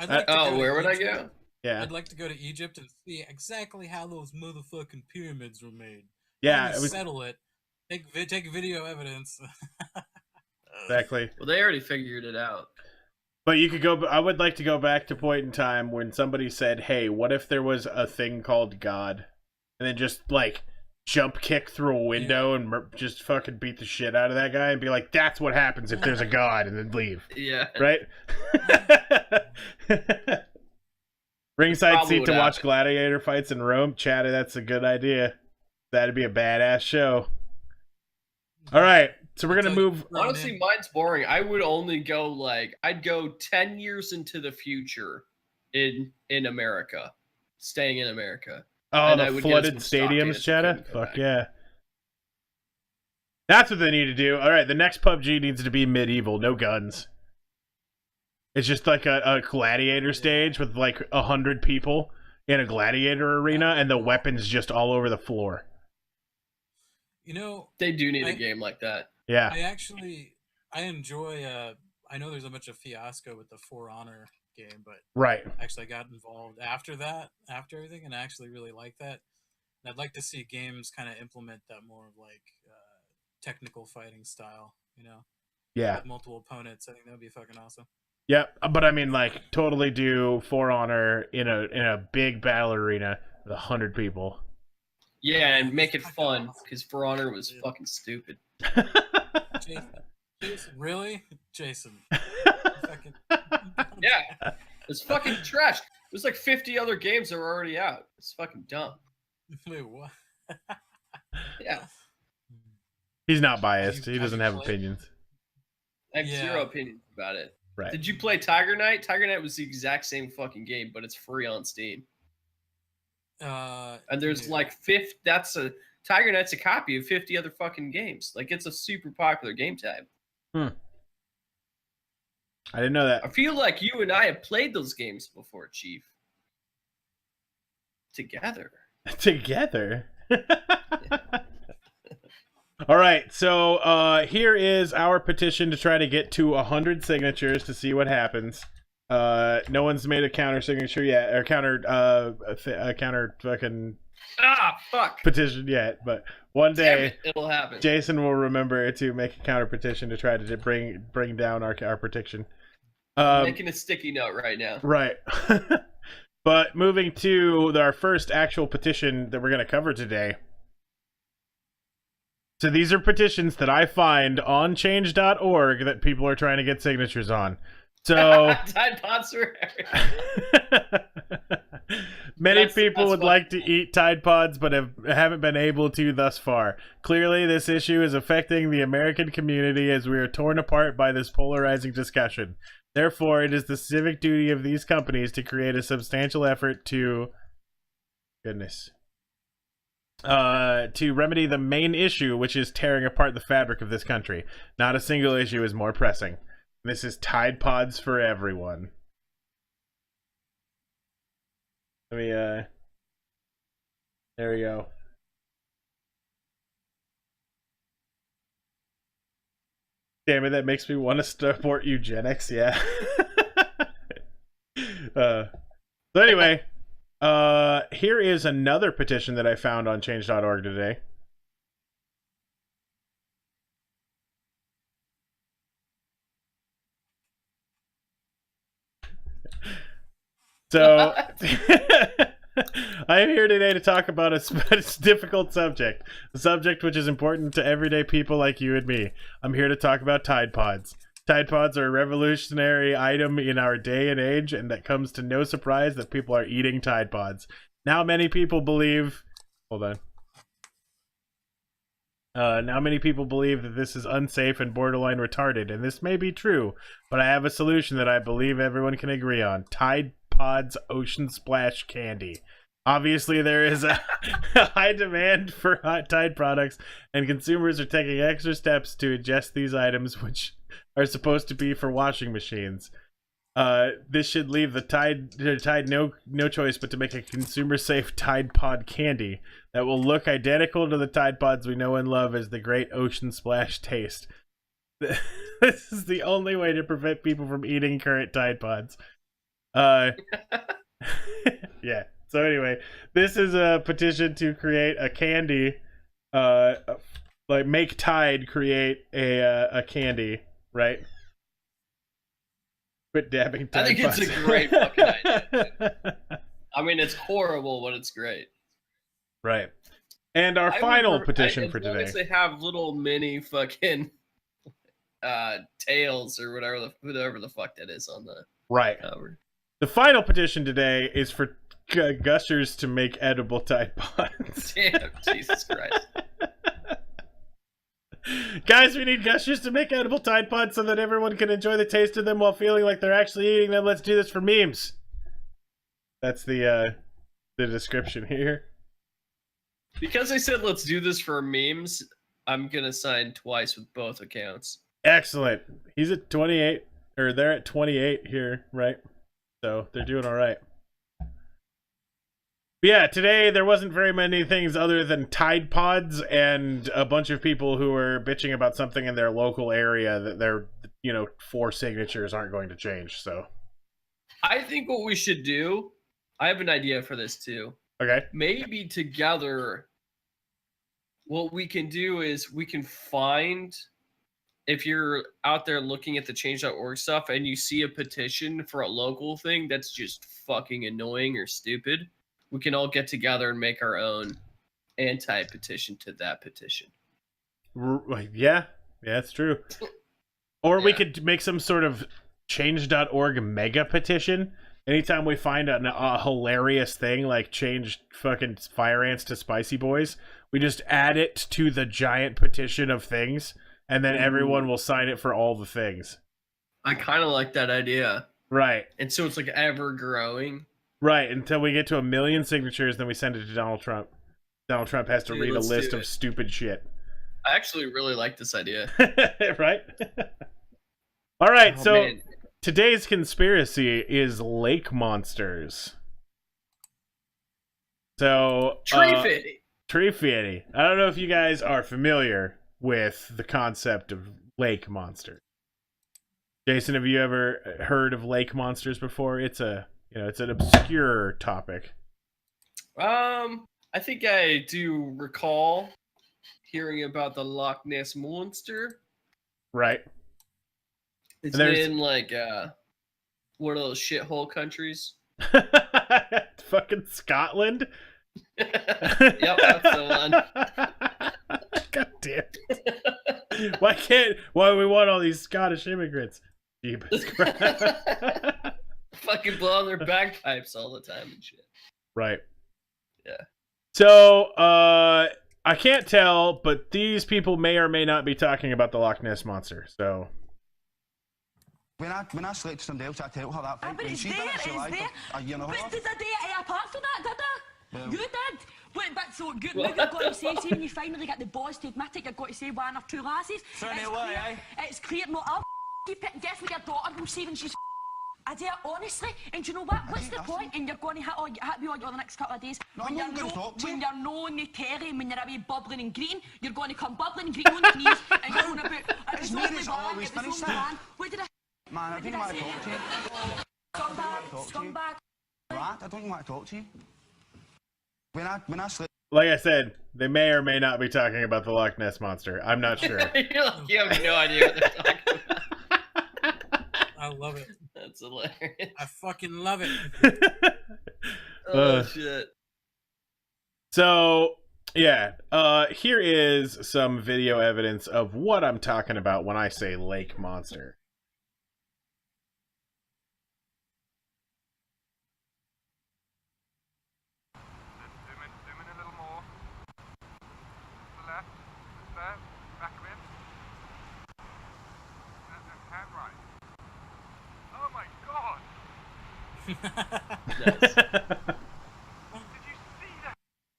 Where would I go? Yeah, I'd like to go to Egypt and see exactly how those motherfucking pyramids were made. Yeah, settle it. Take video evidence. Exactly. Well, they already figured it out. But you could go. I would like to go back to a point in time when somebody said, "Hey, what if there was a thing called God?" And then just like jump kick through a window and just fucking beat the shit out of that guy and be like, "That's what happens if there's a God," and then leave. Yeah. Right. Ringside seat to watch gladiator fights in Rome. Chatter, that's a good idea. That'd be a badass show. All right, so we're gonna move. Honestly, mine's boring. I would only go I'd go 10 years into the future in America, staying in America. Oh, the flooded stadiums, Chatter. Fuck yeah. That's what they need to do. All right, the next PUBG needs to be medieval, no guns. It's just like a gladiator stage with like 100 people in a gladiator arena, and the weapons just all over the floor. You know, They do need a game like that. Yeah. I enjoy. I know there's a bunch of fiasco with the For Honor game, but Right. actually I got involved after everything, and I actually really like that. And I'd like to see games kind of implement that more of like technical fighting style. You know, Yeah. with multiple opponents. I think that would be fucking awesome. Yep. But I mean, like, totally do For Honor in a big battle arena with 100 people. Yeah, and make it fun, because For Honor was fucking stupid. Jason, really? Jason. Fucking... Yeah, it's fucking trash. There's like 50 other games that were already out. It's fucking dumb. Wait, what? Yeah. He's not biased. He Have doesn't you have played? opinions. I have Yeah. zero opinions about it. Right. Did you play Tiger Knight? Tiger Knight was the exact same fucking game, but it's free on Steam. And there's yeah. like Tiger Knight's a copy of 50 other fucking games. Like, it's a super popular game type. I didn't know that. I feel like you and I have played those games before, Chief. Together. Together. All right, so here is our petition to try to get to 100 signatures to see what happens. No one's made a counter signature yet, or a counter fucking Fuck. petition yet. But one Damn day, it, it'll happen. Jason will remember to make a counter petition to try to bring down our petition. Making a sticky note right now. Right. But moving to our first actual petition that we're going to cover today. So these are petitions that I find on change.org that people are trying to get signatures on. So Tide Pods are many That's people would fun. like to eat Tide Pods, but haven't been able to thus far. Clearly, this issue is affecting the American community as we are torn apart by this polarizing discussion. Therefore, it is the civic duty of these companies to create a substantial effort to remedy the main issue, which is tearing apart the fabric of this country. Not a single issue is more pressing. This is Tide Pods for everyone. Let me, there we go. Damn it, that makes me want to support eugenics, yeah. So anyway, here is another petition that I found on change.org today. So, I am here today to talk about a difficult subject. A subject which is important to everyday people like you and me. I'm here to talk about Tide Pods. Tide Pods are a revolutionary item in our day and age, and that comes to no surprise that people are eating Tide Pods. Now many people believe... Hold on. Now many people believe that this is unsafe and borderline retarded, and this may be true, but I have a solution that I believe everyone can agree on. Tide Pods Ocean Splash Candy. Obviously, there is a high demand for hot Tide products, and consumers are taking extra steps to ingest these items, which are supposed to be for washing machines. This should leave the Tide no choice but to make a consumer-safe Tide Pod candy that will look identical to the Tide Pods we know and love as the great Ocean Splash taste. This is the only way to prevent people from eating current Tide Pods. Yeah. So anyway, this is a petition to create a candy, like make Tide create a candy, right? Quit dabbing Tide I think it's Pods. a great fucking idea. I mean, it's horrible, but it's great. Right. And our final petition for as long today. as they have little mini fucking tails or whatever the fuck that is on the Right. cover. The final petition today is for gushers to make edible Tide Pods. Damn, Jesus Christ. Guys, we need gushers to make edible Tide Pods so that everyone can enjoy the taste of them while feeling like they're actually eating them. Let's do this for memes. That's the description here. Because I said let's do this for memes, I'm gonna sign twice with both accounts. Excellent. He's at 28, or they're at 28 here, right? So they're doing all right. Yeah, today there wasn't very many things other than Tide Pods and a bunch of people who were bitching about something in their local area that their 4 signatures aren't going to change. So I think what we should do, I have an idea for this too. okay, Maybe together, what we can do is we can find, if you're out there looking at the change.org stuff and you see a petition for a local thing that's just fucking annoying or stupid, we can all get together and make our own anti-petition to that petition. yeah, that's true. Or we Yeah. could make some sort of change.org mega petition. Anytime we find a hilarious thing like change fucking fire ants to spicy boys, we just add it to the giant petition of things, and then everyone will sign it for all the things. I kind of like that idea. Right. And so it's like ever growing. Right, until we get to 1 million signatures, then we send it to Donald Trump. Donald Trump has to Dude, read a let's list do of it. stupid shit. I actually really like this idea. Right? All right, Oh, so man. today's conspiracy is lake monsters. So, TREEFIDDY. TREEFIDDY. I don't know if you guys are familiar with the concept of lake monsters. Jason, have you ever heard of lake monsters before? It's it's an obscure topic. I think I do recall hearing about the Loch Ness Monster. Right. It's And there's- in like one of those shithole countries. Fucking Scotland. Yep, that's the one. God damn it. Why do we want all these Scottish immigrants? Jeepers Christ. Fucking blowing their bagpipes all the time and shit. Right. Yeah. So, I can't tell, but these people may or may not be talking about the Loch Ness Monster. So, When I selected somebody else, I tell her that. Ah, but and it's she's there, done it, so it's I there. thought, you know But her. did I do it apart from that, did I? Well- You did. But so good, What? now you've got to say when you finally get the balls to admit it, you've got to say one or two lasses. Turn It's it away, clear- It's clear, no, I'll keep it and definitely your daughter will see when she's I do it honestly, and do you know what? What's the point? And you're going to hit me on the next couple of days. No, I'm not gonna talk to you. When you're known the Terry, when you're away bubbling and green, you're going to come bubbling and green on your knees, and you're going to be. It It's was me only that's one. always It was finished only that. one. What did I? Man, I What don't did want I to talk to you. Scumbag, talk to you. scumbag. Right? I don't want to talk to you. When I slept. like I said, they may or may not be talking about the Loch Ness Monster. I'm not sure. You're like, you have no idea what they're talking about. I love it. That's hilarious. I fucking love it. Oh shit. So, yeah, here is some video evidence of what I'm talking about when I say lake monster. Zoom in a little more. To the left, there, back a bit. Hand right. Oh my god! Nice. Did you see that?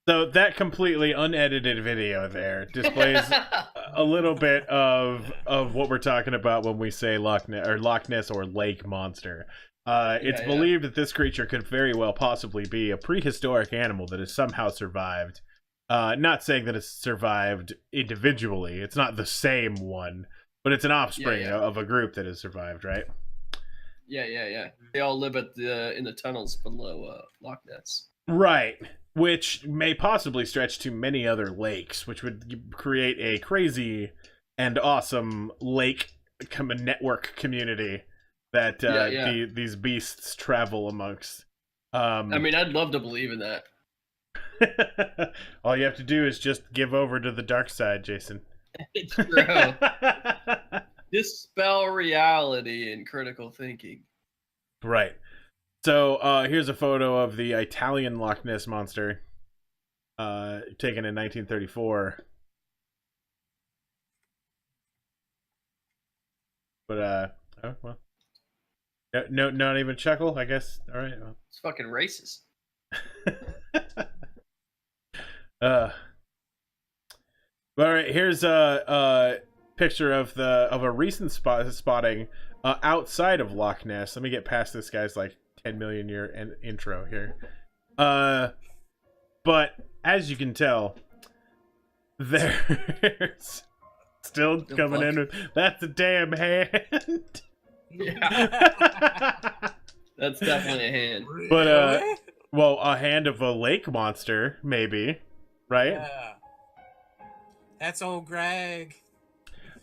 So that completely unedited video there displays a little bit of what we're talking about when we say Loch Ness or lake monster. It's yeah. believed that this creature could very well possibly be a prehistoric animal that has somehow survived. Not saying that it's survived individually. It's not the same one, but it's an offspring Yeah. of a group that has survived, right? Yeah. They all live in the tunnels below Loch Ness. Right. Which may possibly stretch to many other lakes, which would create a crazy and awesome lake network community that these beasts travel amongst. I mean, I'd love to believe in that. All you have to do is just give over to the dark side, Jason. It's true. Dispel reality and critical thinking. Right. So here's a photo of the Italian Loch Ness Monster, taken in 1934. But oh well. No, not even chuckle. I guess. All right. Well. It's fucking racist. All right. Here's a picture of a recent spotting outside of Loch Ness. Let me get past this guy's like 10 million year intro here. But as you can tell, there's still coming in with that's a damn hand. Yeah. That's definitely a hand. But well, a hand of a lake monster, maybe, right? Yeah. That's old Greg.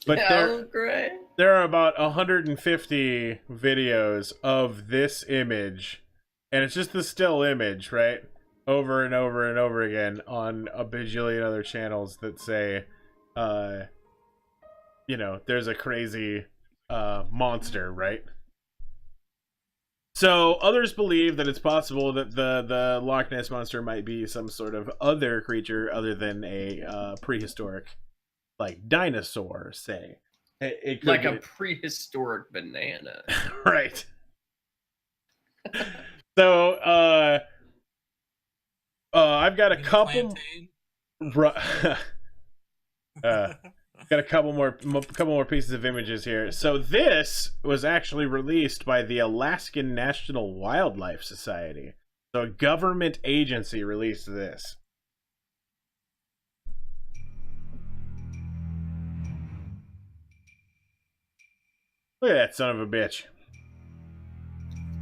But Yeah, great. there are about 150 videos of this image, and it's just the still image, right? Over and over and over again on a bajillion other channels that say, you know, there's a crazy monster, right? So others believe that it's possible that the Loch Ness monster might be some sort of other creature other than a prehistoric, like dinosaur, say. It could Like be a prehistoric banana. right. So I've got a couple. Got a couple more pieces of images here. So this was actually released by the Alaskan National Wildlife Society. So a government agency released this. Look at that son of a bitch.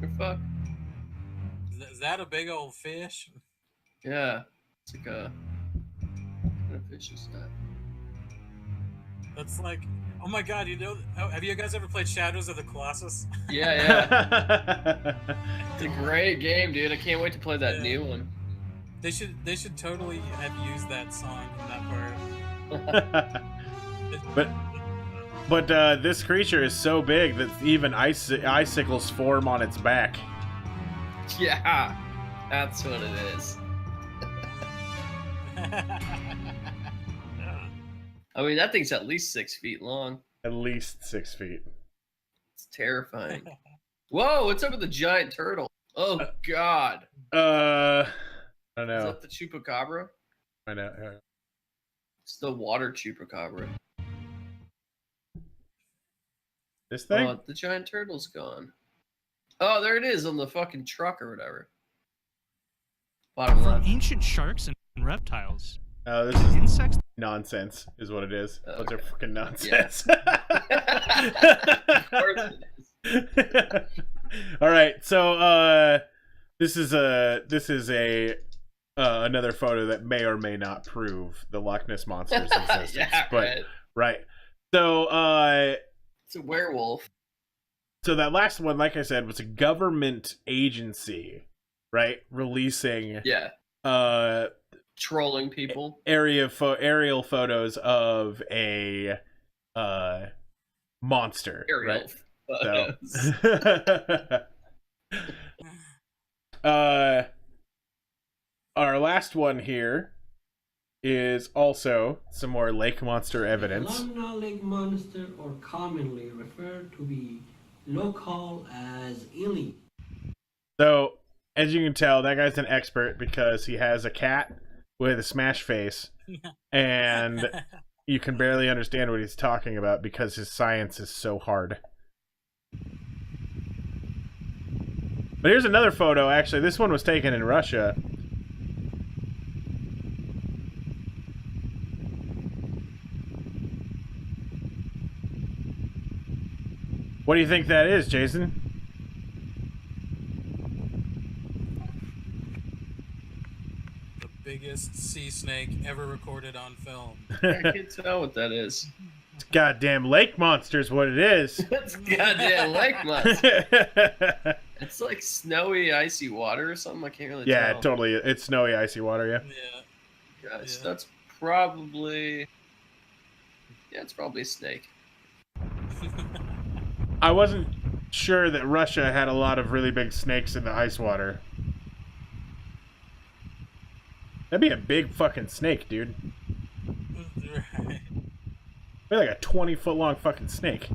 The fuck? Is that a big old fish? Yeah. It's like a... What kind of fish is that? That's like, oh my god, you know, have you guys ever played Shadows of the Colossus? Yeah, yeah. It's a great game, dude. I can't wait to play that new one. They should totally have used that song in that part. But this creature is so big that even icicles form on its back. Yeah, that's what it is. I mean, that thing's at least 6 feet long. At least 6 feet. It's terrifying. Whoa, what's up with the giant turtle? Oh, God. I don't know. Is that the chupacabra? I know. It's the water chupacabra. This thing? Oh, the giant turtle's gone. Oh, there it is on the fucking truck or whatever. Bottom From left. ancient sharks and reptiles. Oh, this is insects. Nonsense is what it is. Okay. Those are fucking nonsense. Of course it is. All right, so this is a another photo that may or may not prove the Loch Ness monster's existence. Yeah, but right. So it's a werewolf. So that last one, like I said, was a government agency, right? Releasing trolling people. Aerial photos of a monster. Aerial photos. So, our last one here is also some more lake monster evidence. Lungna lake monster, or commonly referred to be local as Illy. So, as you can tell, that guy's an expert because he has a cat with a smash face, and you can barely understand what he's talking about because his science is so hard. But here's another photo, actually. This one was taken in Russia. What do you think that is, Jason? The biggest sea snake ever recorded on film. I can't tell what that is. It's goddamn lake monster is what it is. It's goddamn lake monster. It's like snowy, icy water or something. I can't really tell. Yeah, totally. It's snowy, icy water, yeah. Guys, that's probably... Yeah, it's probably a snake. I wasn't sure that Russia had a lot of really big snakes in the ice water. That'd be a big fucking snake, dude. Right. Be like a 20-foot long fucking snake. I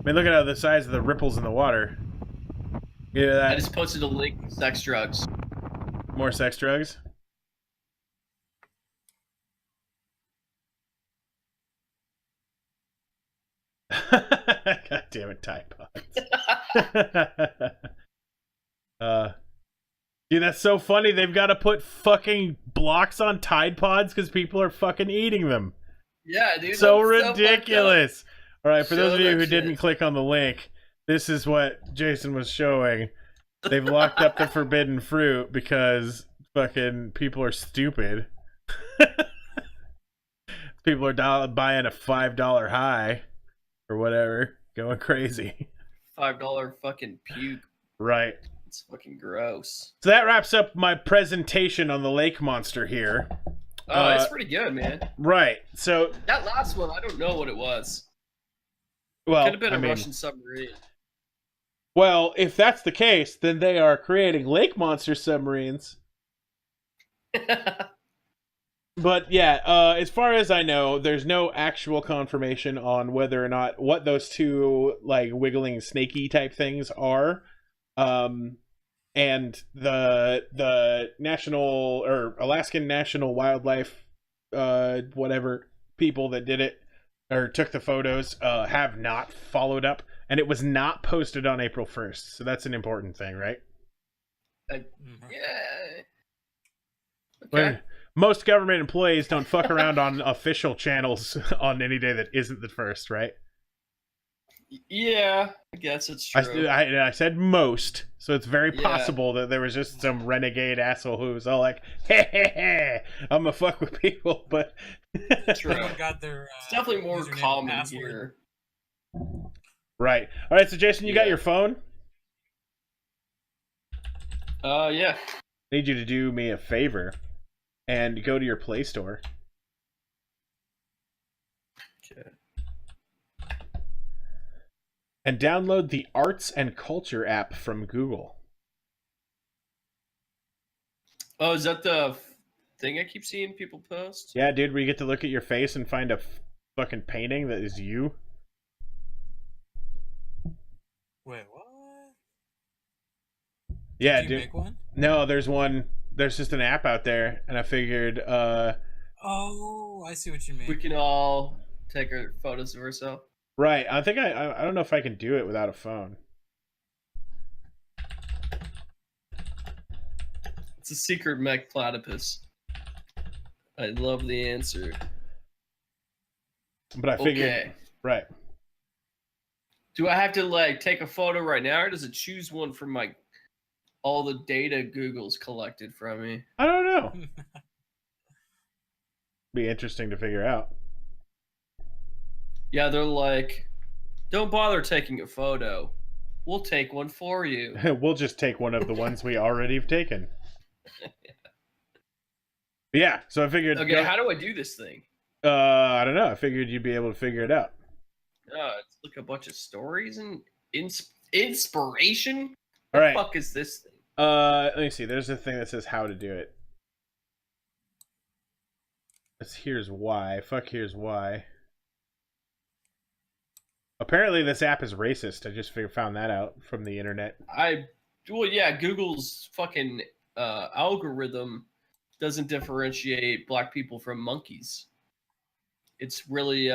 mean, look at how the size of the ripples in the water. Yeah, that. I just posted a link to sex drugs. More sex drugs? God damn it, Tide Pods. Yeah, that's so funny. They've got to put fucking blocks on Tide Pods because people are fucking eating them. Yeah, dude. So that's ridiculous. All right, for Show those of you that who shit. didn't click on the link, this is what Jason was showing. They've locked up the forbidden fruit because fucking people are stupid. People are buying a $5 high or whatever, going crazy. $5 fucking puke. Right. It's fucking gross. So that wraps up my presentation on the lake monster here. Oh, it's pretty good, man. Right. So That last one, I don't know what it was. well, Could have been I a mean, Russian submarine. well, if that's the case, then they are creating lake monster submarines. But yeah, as far as I know, there's no actual confirmation on whether or not what those two like wiggling snaky type things are. And the national or Alaskan National Wildlife whatever people that did it or took the photos have not followed up, and it was not posted on April 1st. So that's an important thing, right? Yeah. Well, Okay. most government employees don't fuck around on official channels on any day that isn't the first, right? Yeah, I guess it's true. I said most, so it's very Yeah. possible that there was just some renegade asshole who was all like, hey, I'm gonna fuck with people, but... True. Everyone got their, It's definitely more username and common password. here. Right. All right, so Jason, you got Yeah. your phone? Yeah. I need you to do me a favor and go to your Play Store. Okay. And download the Arts and Culture app from Google. Oh, is that the thing I keep seeing people post? Yeah, dude, where you get to look at your face and find a fucking painting that is you. Wait, what? Yeah, Did you dude. make one? No, there's one. There's just an app out there, and I figured, Oh, I see what you mean. We can all take our photos of ourselves. right. I think I don't know if I can do it without a phone. It's a secret mech platypus. I love the answer. But I figured, Okay. right. Do I have to like take a photo right now, or does it choose one from like all the data Google's collected from me? I don't know. Be interesting to figure out. Yeah, they're like, don't bother taking a photo. We'll take one for you. We'll just take one of the ones we already have taken. Yeah, so I figured. Okay, how do I do this thing? I don't know. I figured you'd be able to figure it out. It's like a bunch of stories and inspiration. All right. What the fuck is this thing? Let me see. There's a thing that says how to do it. It's here's why. Fuck, here's why. Apparently, this app is racist. I just found that out from the internet. Well, yeah, Google's fucking algorithm doesn't differentiate black people from monkeys. It's really,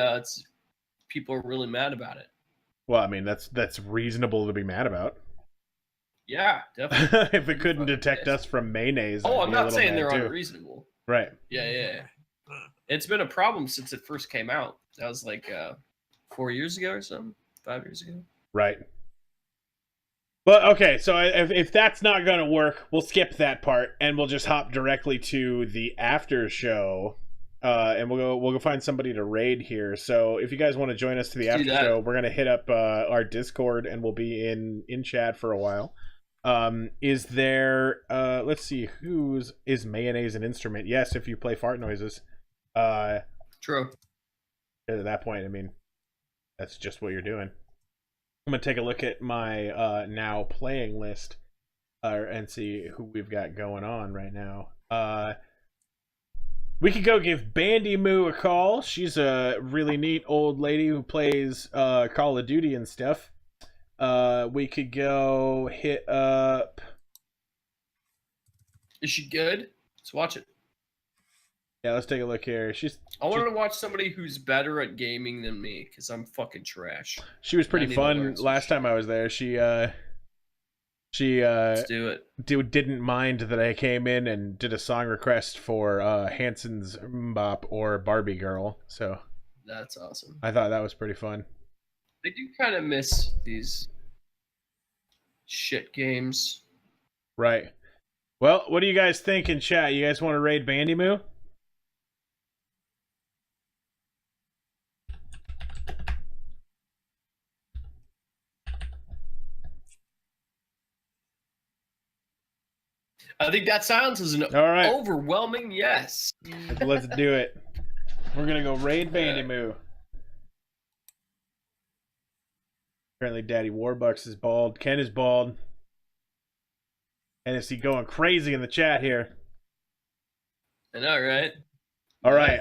people are really mad about it. Well, I mean, that's reasonable to be mad about. Yeah, definitely. If it couldn't detect us from mayonnaise. Oh, I'd I'm be a not little saying mad, they're too. unreasonable. Right. Yeah. It's been a problem since it first came out. That was like 4 years ago or something, 5 years ago. Right. But okay, so if that's not gonna work, we'll skip that part and we'll just hop directly to the after show, and we'll go find somebody to raid here. So if you guys want to join us to the Let's after do that. show, we're gonna hit up our Discord and we'll be in chat for a while. Is there let's see, is mayonnaise an instrument? Yes, if you play fart noises. True. At that point, I mean, that's just what you're doing. I'm gonna take a look at my now playing list and see who we've got going on right now. We could go give Bandy Moo a call. She's a really neat old lady who plays Call of Duty and stuff. We could go hit up. Is she good? Let's watch it. Yeah, let's take a look here. I wanted to watch somebody who's better at gaming than me because I'm fucking trash. She was I pretty need to fun learn some last time I was there. She She Let's do it. didn't mind that I came in and did a song request for Hanson's Mbop or Barbie Girl. So That's awesome. I thought that was pretty fun. I do kind of miss these shit games. Right. Well, what do you guys think in chat? You guys want to raid Bandy Moo? I think that sounds as an All right. overwhelming yes. Let's do it. We're gonna go raid Bandy Moo. Apparently, Daddy Warbucks is bald. Ken is bald. NSC going crazy in the chat here. I know, right? All right.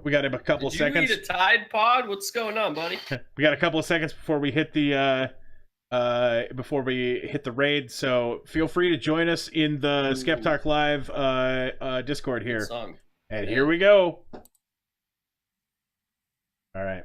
We got a couple Did seconds. you eat a Tide Pod? What's going on, buddy? We got a couple of seconds before we hit the raid. So feel free to join us in the Skeptalk Live Discord here. Good song. And here we go. All right.